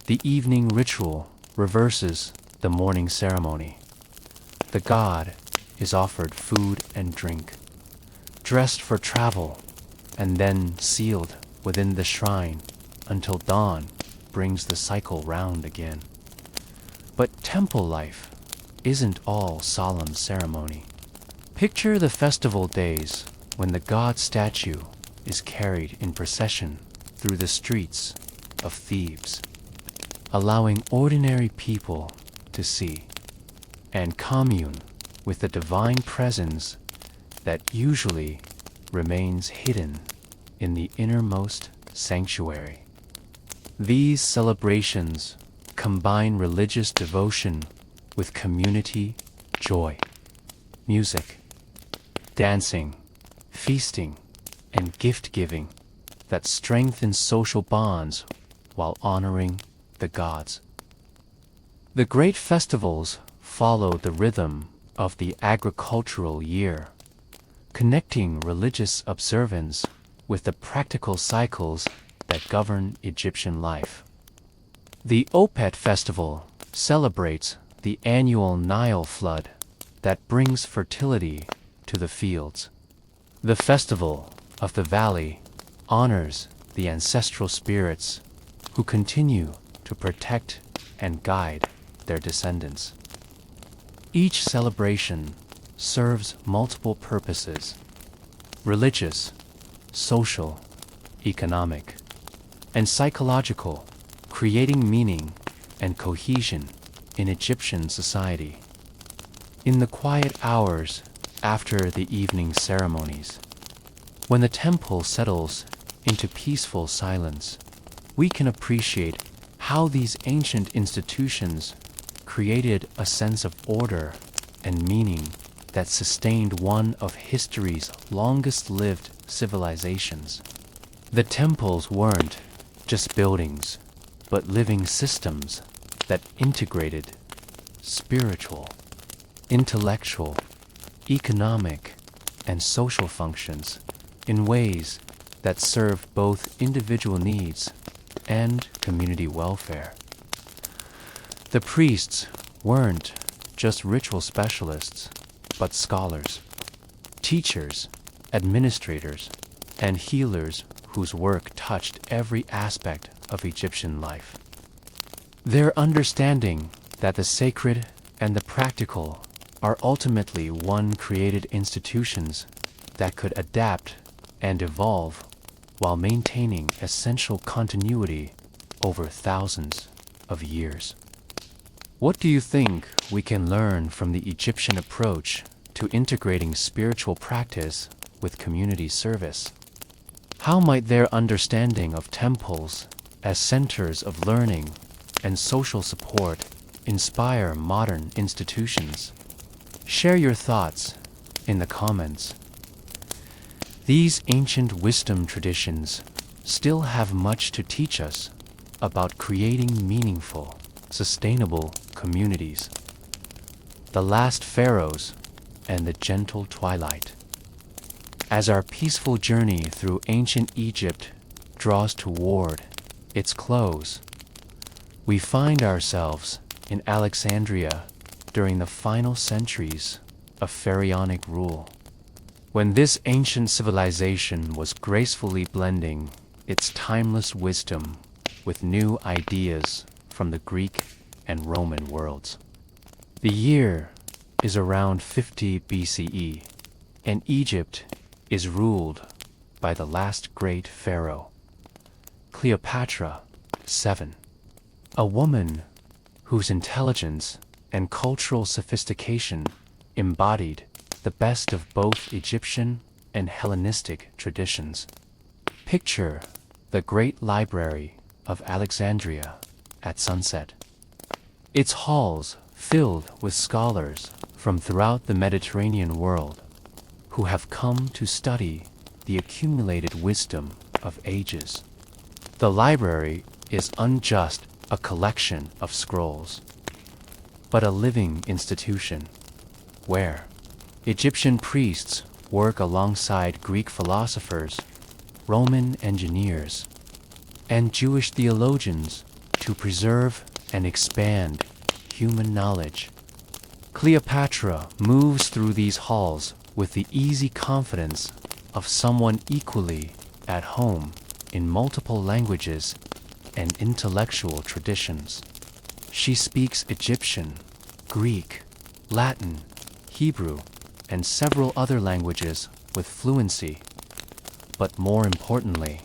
The evening ritual reverses the morning ceremony. The god is offered food and drink, dressed for travel, and then sealed within the shrine until dawn brings the cycle round again. But temple life isn't all solemn ceremony. Picture the festival days when the god statue is carried in procession through the streets of Thebes, allowing ordinary people to see and commune with the divine presence that usually remains hidden in the innermost sanctuary. These celebrations combine religious devotion with community joy. Music, dancing, feasting, and gift-giving that strengthen social bonds while honoring the gods. The great festivals follow the rhythm of the agricultural year, connecting religious observance with the practical cycles that govern Egyptian life. The Opet festival celebrates the annual Nile flood that brings fertility to the fields. The festival of the valley honors the ancestral spirits who continue to protect and guide their descendants. Each celebration serves multiple purposes: religious, social, economic, and psychological, creating meaning and cohesion in Egyptian society. In the quiet hours after the evening ceremonies, when the temple settles into peaceful silence, we can appreciate how these ancient institutions created a sense of order and meaning that sustained one of history's longest-lived civilizations. The temples weren't just buildings, but living systems that integrated spiritual, intellectual, economic, and social functions in ways that served both individual needs and community welfare. The priests weren't just ritual specialists, but scholars, teachers, administrators, and healers whose work touched every aspect of Egyptian life. Their understanding that the sacred and the practical are ultimately one created institutions that could adapt and evolve while maintaining essential continuity over thousands of years. What do you think we can learn from the Egyptian approach to integrating spiritual practice with community service? How might their understanding of temples as centers of learning and social support inspire modern institutions? Share your thoughts in the comments. These ancient wisdom traditions still have much to teach us about creating meaningful, sustainable communities. The last pharaohs and the gentle twilight. As our peaceful journey through ancient Egypt draws toward its close, we find ourselves in Alexandria during the final centuries of pharaonic rule, when this ancient civilization was gracefully blending its timeless wisdom with new ideas from the Greek and Roman worlds. The year is around 50 BCE, and Egypt is ruled by the last great pharaoh, Cleopatra VII, a woman whose intelligence and cultural sophistication embodied the best of both Egyptian and Hellenistic traditions. Picture the great library of Alexandria at sunset. Its halls filled with scholars from throughout the Mediterranean world who have come to study the accumulated wisdom of ages. The library is unjust a collection of scrolls, but a living institution where Egyptian priests work alongside Greek philosophers, Roman engineers, and Jewish theologians to preserve and expand human knowledge. Cleopatra moves through these halls with the easy confidence of someone equally at home in multiple languages and intellectual traditions. She speaks Egyptian, Greek, Latin, Hebrew, and several other languages with fluency. But more importantly,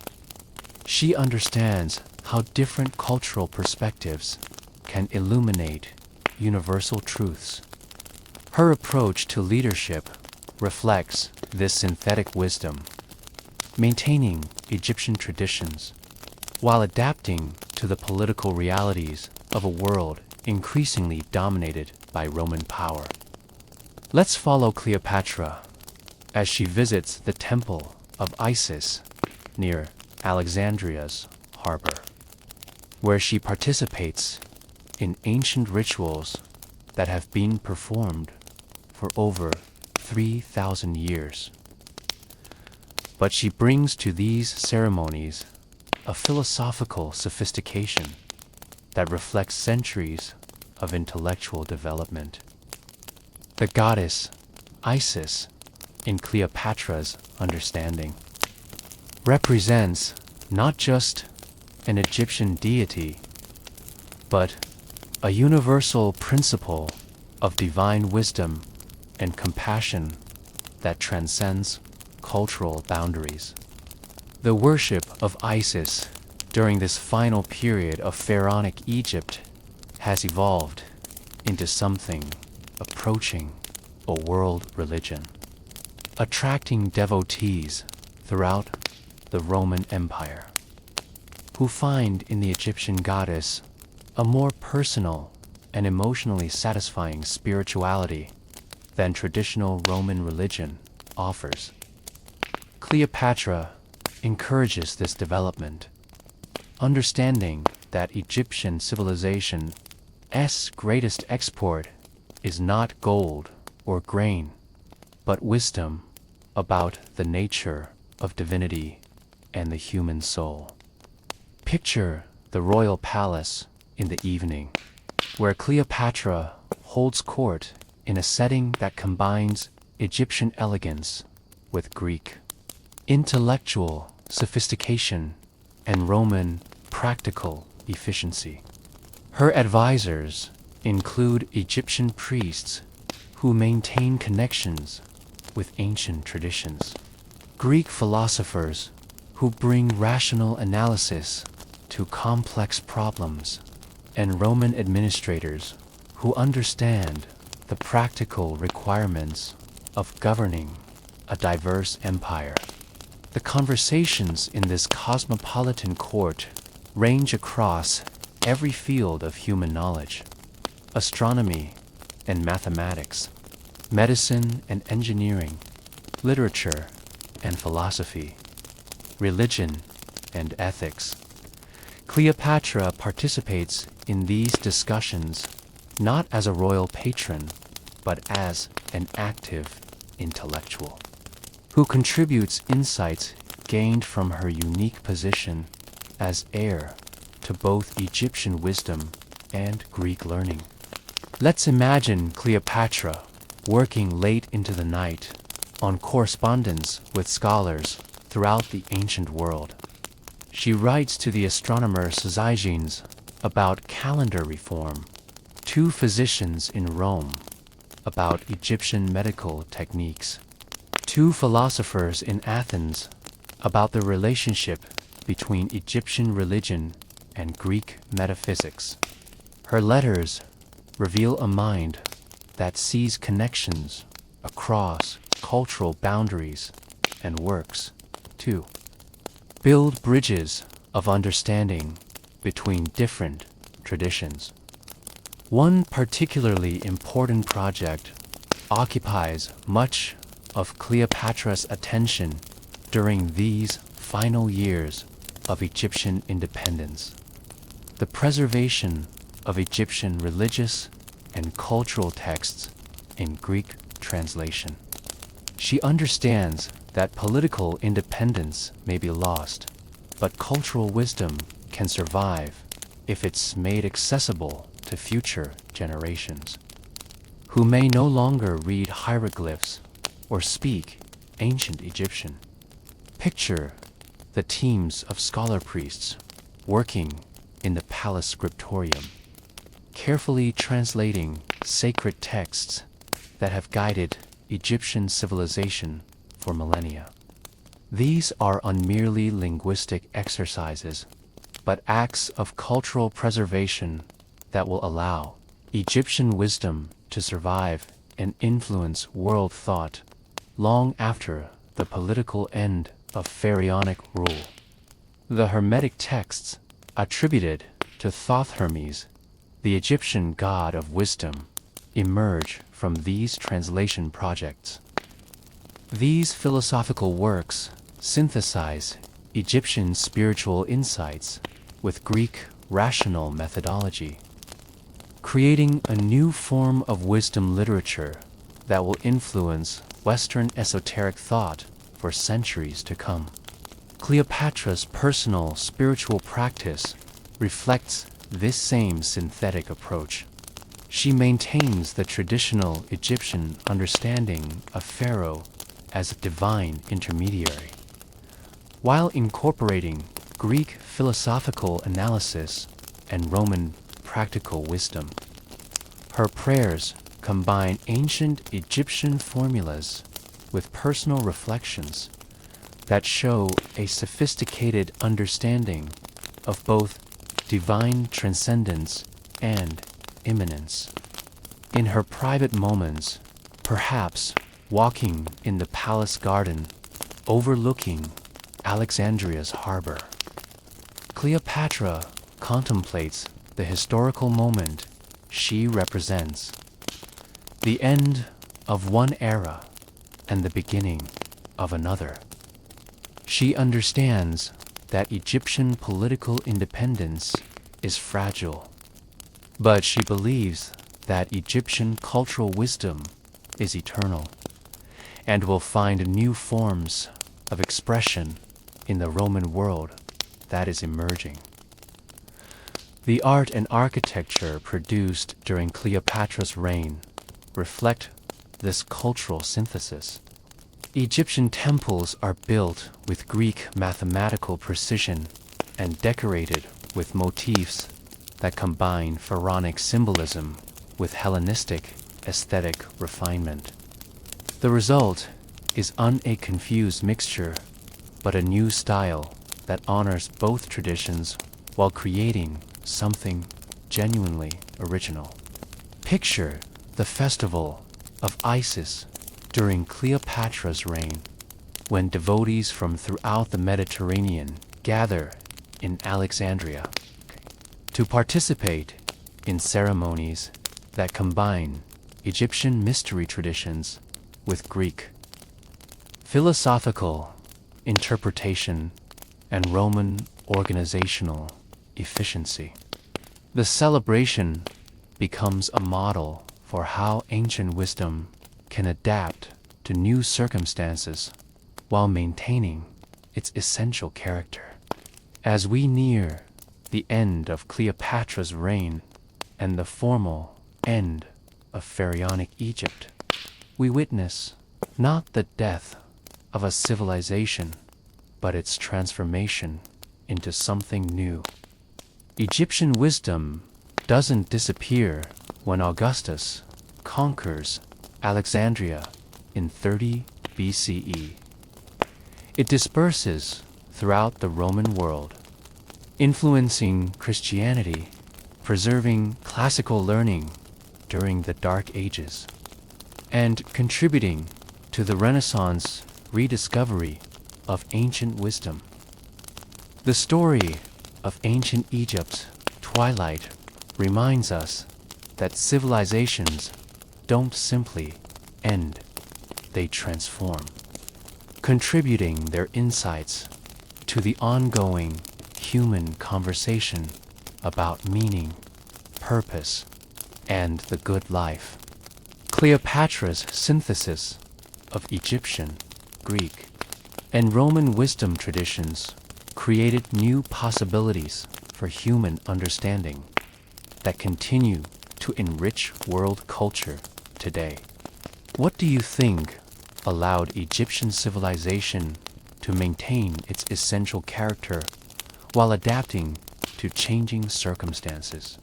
she understands how different cultural perspectives can illuminate universal truths. Her approach to leadership reflects this synthetic wisdom, maintaining Egyptian traditions while adapting to the political realities of a world increasingly dominated by Roman power. Let's follow Cleopatra as she visits the temple of Isis near Alexandria's harbor, where she participates in ancient rituals that have been performed for over 3,000 years. But she brings to these ceremonies a philosophical sophistication that reflects centuries of intellectual development. The goddess Isis, in Cleopatra's understanding, represents not just an Egyptian deity, but a universal principle of divine wisdom and compassion that transcends cultural boundaries. The worship of Isis during this final period of pharaonic Egypt has evolved into something approaching a world religion, attracting devotees throughout the Roman Empire, who find in the Egyptian goddess a more personal and emotionally satisfying spirituality than traditional Roman religion offers. Cleopatra encourages this development, understanding that Egyptian civilization's greatest export is not gold or grain, but wisdom about the nature of divinity and the human soul. Picture the royal palace in the evening, where Cleopatra holds court in a setting that combines Egyptian elegance with Greek intellectual sophistication and Roman practical efficiency. Her advisors include Egyptian priests who maintain connections with ancient traditions, Greek philosophers who bring rational analysis to complex problems, and Roman administrators who understand the practical requirements of governing a diverse empire. The conversations in this cosmopolitan court range across every field of human knowledge: astronomy and mathematics, medicine and engineering, literature and philosophy, religion and ethics. Cleopatra participates in these discussions not as a royal patron, but as an active intellectual who contributes insights gained from her unique position as heir to both Egyptian wisdom and Greek learning. Let's imagine Cleopatra working late into the night on correspondence with scholars throughout the ancient world. She writes to the astronomer Sosigenes about calendar reform, to physicians in Rome about Egyptian medical techniques, to philosophers in Athens about the relationship between Egyptian religion and Greek metaphysics. Her letters reveal a mind that sees connections across cultural boundaries and works to build bridges of understanding between different traditions. One particularly important project occupies much of Cleopatra's attention during these final years of Egyptian independence: the preservation of Egyptian religious and cultural texts in Greek translation. She understands that political independence may be lost, but cultural wisdom can survive if it's made accessible to future generations, who may no longer read hieroglyphs or speak ancient Egyptian. Picture the teams of scholar priests working in the palace scriptorium, carefully translating sacred texts that have guided Egyptian civilization for millennia. These are not merely linguistic exercises, but acts of cultural preservation that will allow Egyptian wisdom to survive and influence world thought long after the political end of pharaonic rule. The Hermetic texts attributed to Thoth Hermes, the Egyptian god of wisdom, emerge from these translation projects. These philosophical works synthesize Egyptian spiritual insights with Greek rational methodology, creating a new form of wisdom literature that will influence Western esoteric thought for centuries to come. Cleopatra's personal spiritual practice reflects this same synthetic approach. She maintains the traditional Egyptian understanding of pharaoh as a divine intermediary, while incorporating Greek philosophical analysis and Roman practical wisdom. Her prayers combine ancient Egyptian formulas with personal reflections that show a sophisticated understanding of both divine transcendence and immanence. In her private moments, perhaps walking in the palace garden overlooking Alexandria's harbor, Cleopatra contemplates the historical moment she represents, the end of one era and the beginning of another. She understands that Egyptian political independence is fragile, but she believes that Egyptian cultural wisdom is eternal and will find new forms of expression in the Roman world that is emerging. The art and architecture produced during Cleopatra's reign reflect this cultural synthesis. Egyptian temples are built with Greek mathematical precision and decorated with motifs that combine pharaonic symbolism with Hellenistic aesthetic refinement. The result is not a confused mixture, but a new style that honors both traditions while creating something genuinely original. Picture the festival of Isis during Cleopatra's reign, when devotees from throughout the Mediterranean gather in Alexandria to participate in ceremonies that combine Egyptian mystery traditions with Greek philosophical interpretation, and Roman organizational efficiency. The celebration becomes a model for how ancient wisdom can adapt to new circumstances while maintaining its essential character. As we near the end of Cleopatra's reign and the formal end of pharaonic Egypt, we witness not the death of a civilization, but its transformation into something new. Egyptian wisdom doesn't disappear when Augustus conquers Alexandria in 30 BCE. It disperses throughout the Roman world, influencing Christianity, preserving classical learning during the Dark Ages, and contributing to the Renaissance rediscovery of ancient wisdom. The story of ancient Egypt's twilight reminds us that civilizations don't simply end, they transform, contributing their insights to the ongoing human conversation about meaning, purpose, and the good life. Cleopatra's synthesis of Egyptian, Greek, and Roman wisdom traditions created new possibilities for human understanding that continue to enrich world culture today. What do you think allowed Egyptian civilization to maintain its essential character while adapting to changing circumstances?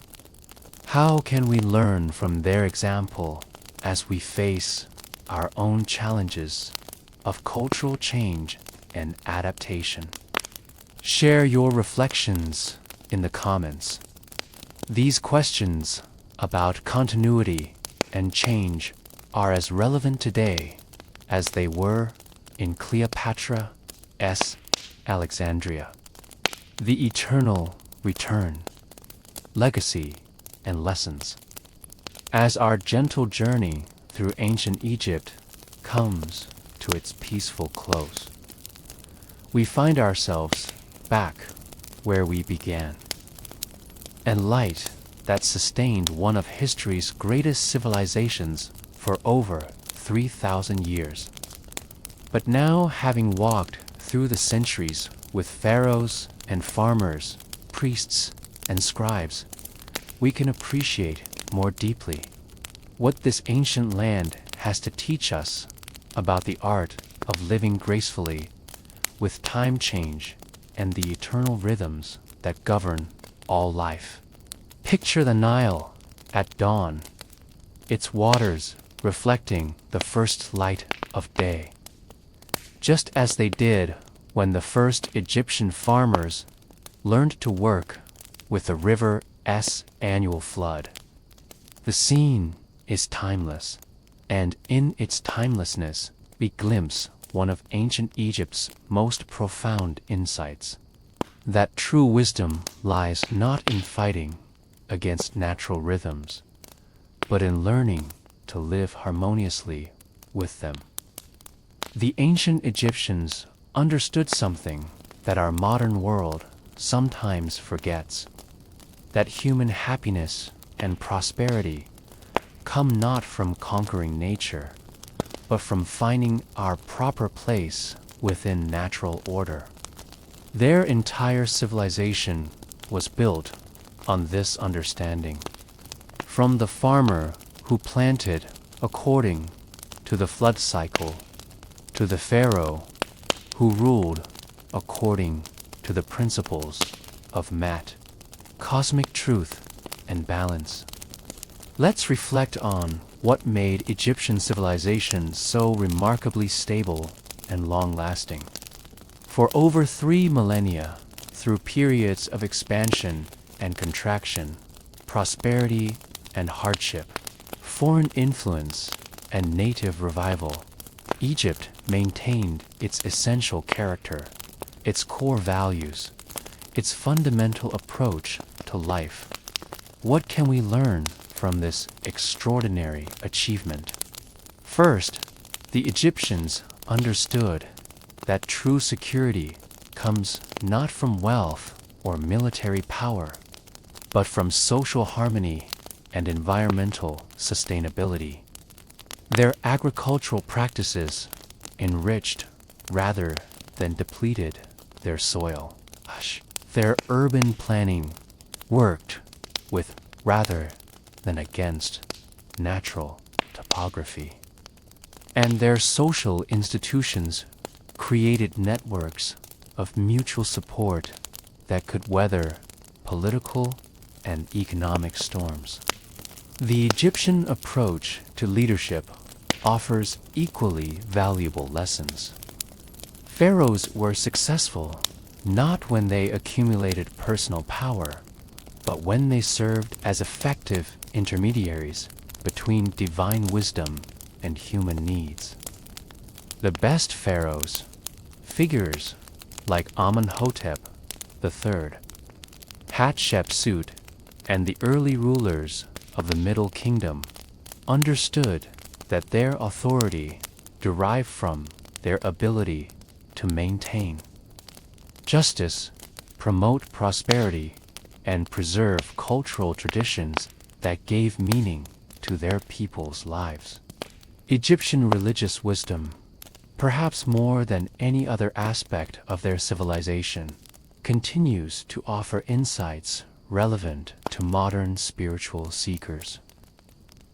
How can we learn from their example as we face our own challenges of cultural change and adaptation? Share your reflections in the comments. These questions about continuity and change are as relevant today as they were in Cleopatra's Alexandria. The eternal return, legacy, and lessons. As our gentle journey through ancient Egypt comes to its peaceful close, we find ourselves back where we began, and light that sustained one of history's greatest civilizations for over 3,000 years. But now, having walked through the centuries with pharaohs and farmers, priests and scribes, we can appreciate more deeply what this ancient land has to teach us about the art of living gracefully with time change and the eternal rhythms that govern all life. Picture the Nile at dawn, its waters reflecting the first light of day, just as they did when the first Egyptian farmers learned to work with the river's annual flood. The scene is timeless, and in its timelessness we glimpse one of ancient Egypt's most profound insights: that true wisdom lies not in fighting against natural rhythms, but in learning to live harmoniously with them. The ancient Egyptians understood something that our modern world sometimes forgets: that human happiness and prosperity come not from conquering nature, but from finding our proper place within natural order. Their entire civilization was built on this understanding. From the farmer who planted according to the flood cycle, to the pharaoh who ruled according to the principles of cosmic truth and balance. Let's reflect on what made Egyptian civilization so remarkably stable and long-lasting. For over 3 millennia, through periods of expansion and contraction, prosperity and hardship, foreign influence and native revival, Egypt maintained its essential character, its core values, its fundamental approach to life. What can we learn from this extraordinary achievement? First, the Egyptians understood that true security comes not from wealth or military power, but from social harmony and environmental sustainability. Their agricultural practices enriched rather than depleted their soil. Their urban planning worked with rather than against natural topography. And their social institutions created networks of mutual support that could weather political and economic storms. The Egyptian approach to leadership offers equally valuable lessons. Pharaohs were successful not when they accumulated personal power, but when they served as effective intermediaries between divine wisdom and human needs. The best pharaohs, figures like Amenhotep III, Hatshepsut, and the early rulers of the Middle Kingdom, understood that their authority derived from their ability to maintain justice, promote prosperity, and preserve cultural traditions that gave meaning to their people's lives. Egyptian religious wisdom, perhaps more than any other aspect of their civilization, continues to offer insights relevant to modern spiritual seekers.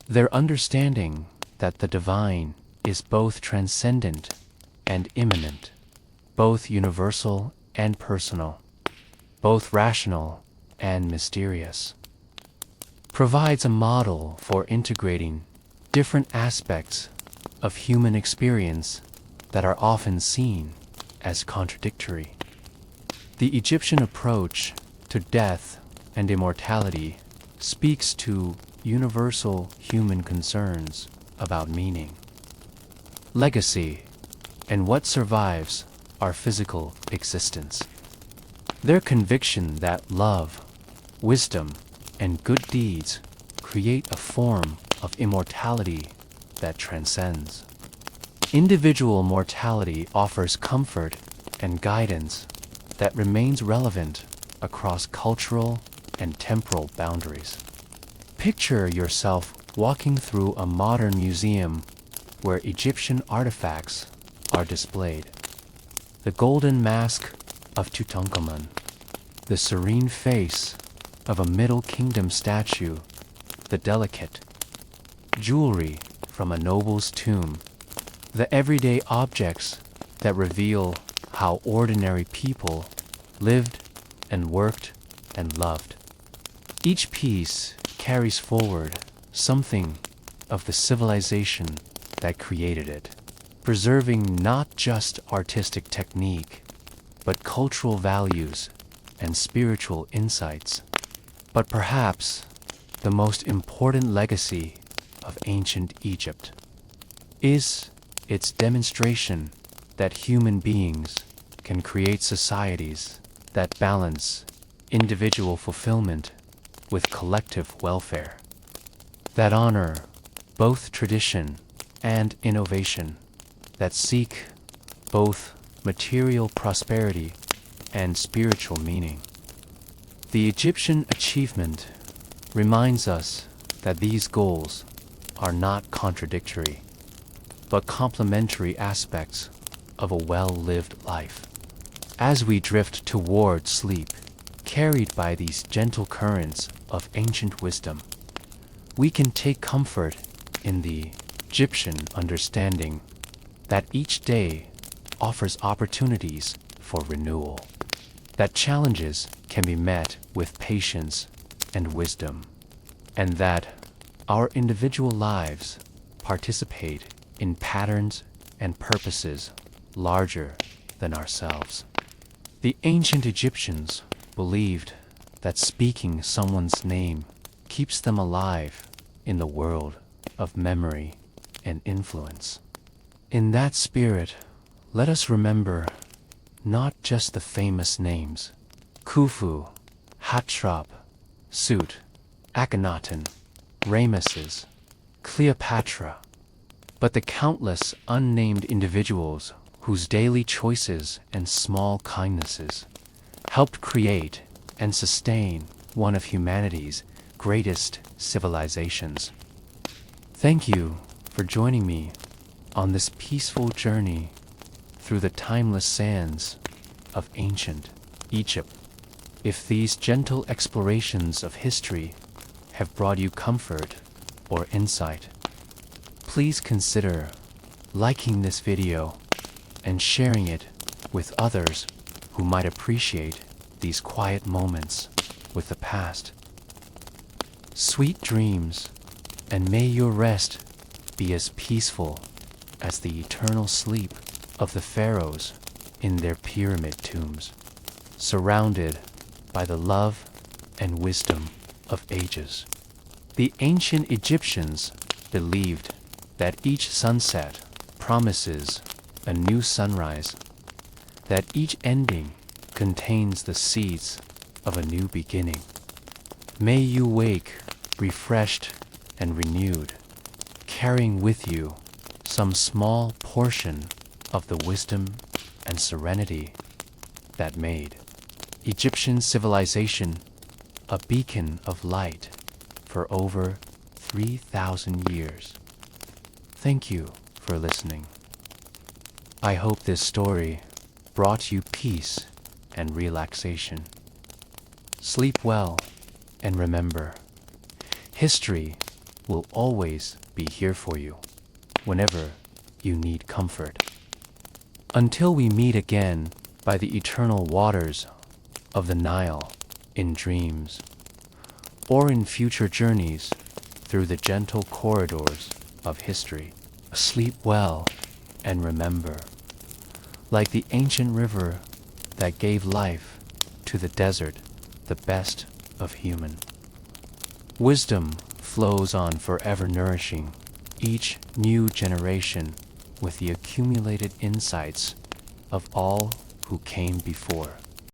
Their understanding that the divine is both transcendent and immanent, both universal and personal, both rational and mysterious, provides a model for integrating different aspects of human experience that are often seen as contradictory. The Egyptian approach to death and immortality speaks to universal human concerns about meaning, legacy, and what survives our physical existence. Their conviction that love, wisdom, and good deeds create a form of immortality that transcends. Individual mortality offers comfort and guidance that remains relevant across cultural and temporal boundaries. Picture yourself walking through a modern museum where Egyptian artifacts are displayed. The golden mask of Tutankhamun, the serene face of a Middle Kingdom statue, the delicate jewelry from a noble's tomb, the everyday objects that reveal how ordinary people lived and worked and loved. Each piece carries forward something of the civilization that created it, preserving not just artistic technique, but cultural values and spiritual insights. But perhaps the most important legacy of ancient Egypt is its demonstration that human beings can create societies that balance individual fulfillment with collective welfare, that honor both tradition and innovation, that seek both material prosperity and spiritual meaning. The Egyptian achievement reminds us that these goals are not contradictory, but complementary aspects of a well-lived life. As we drift toward sleep, carried by these gentle currents of ancient wisdom, we can take comfort in the Egyptian understanding that each day offers opportunities for renewal, that challenges can be met with patience and wisdom, and that our individual lives participate in patterns and purposes larger than ourselves. The ancient Egyptians believed that speaking someone's name keeps them alive in the world of memory and influence. In that spirit, let us remember not just the famous names, Khufu, Hatshep, Sut, Akhenaten, Ramesses, Cleopatra, but the countless unnamed individuals whose daily choices and small kindnesses helped create and sustain one of humanity's greatest civilizations. Thank you for joining me on this peaceful journey through the timeless sands of ancient Egypt. If these gentle explorations of history have brought you comfort or insight, please consider liking this video and sharing it with others who might appreciate these quiet moments with the past. Sweet dreams, and may your rest be as peaceful as the eternal sleep of the pharaohs in their pyramid tombs, surrounded by the love and wisdom of ages. The ancient Egyptians believed that each sunset promises a new sunrise, that each ending contains the seeds of a new beginning. May you wake refreshed and renewed, carrying with you some small portion of the wisdom and serenity that made Egyptian civilization a beacon of light for over 3,000 years. Thank you for listening. I hope this story brought you peace and relaxation. Sleep well, and remember, history will always be here for you whenever you need comfort. Until we meet again by the eternal waters of the Nile in dreams, or in future journeys through the gentle corridors of history, sleep well and remember, like the ancient river that gave life to the desert, the best of human. Wisdom flows on forever, nourishing each new generation with the accumulated insights of all who came before.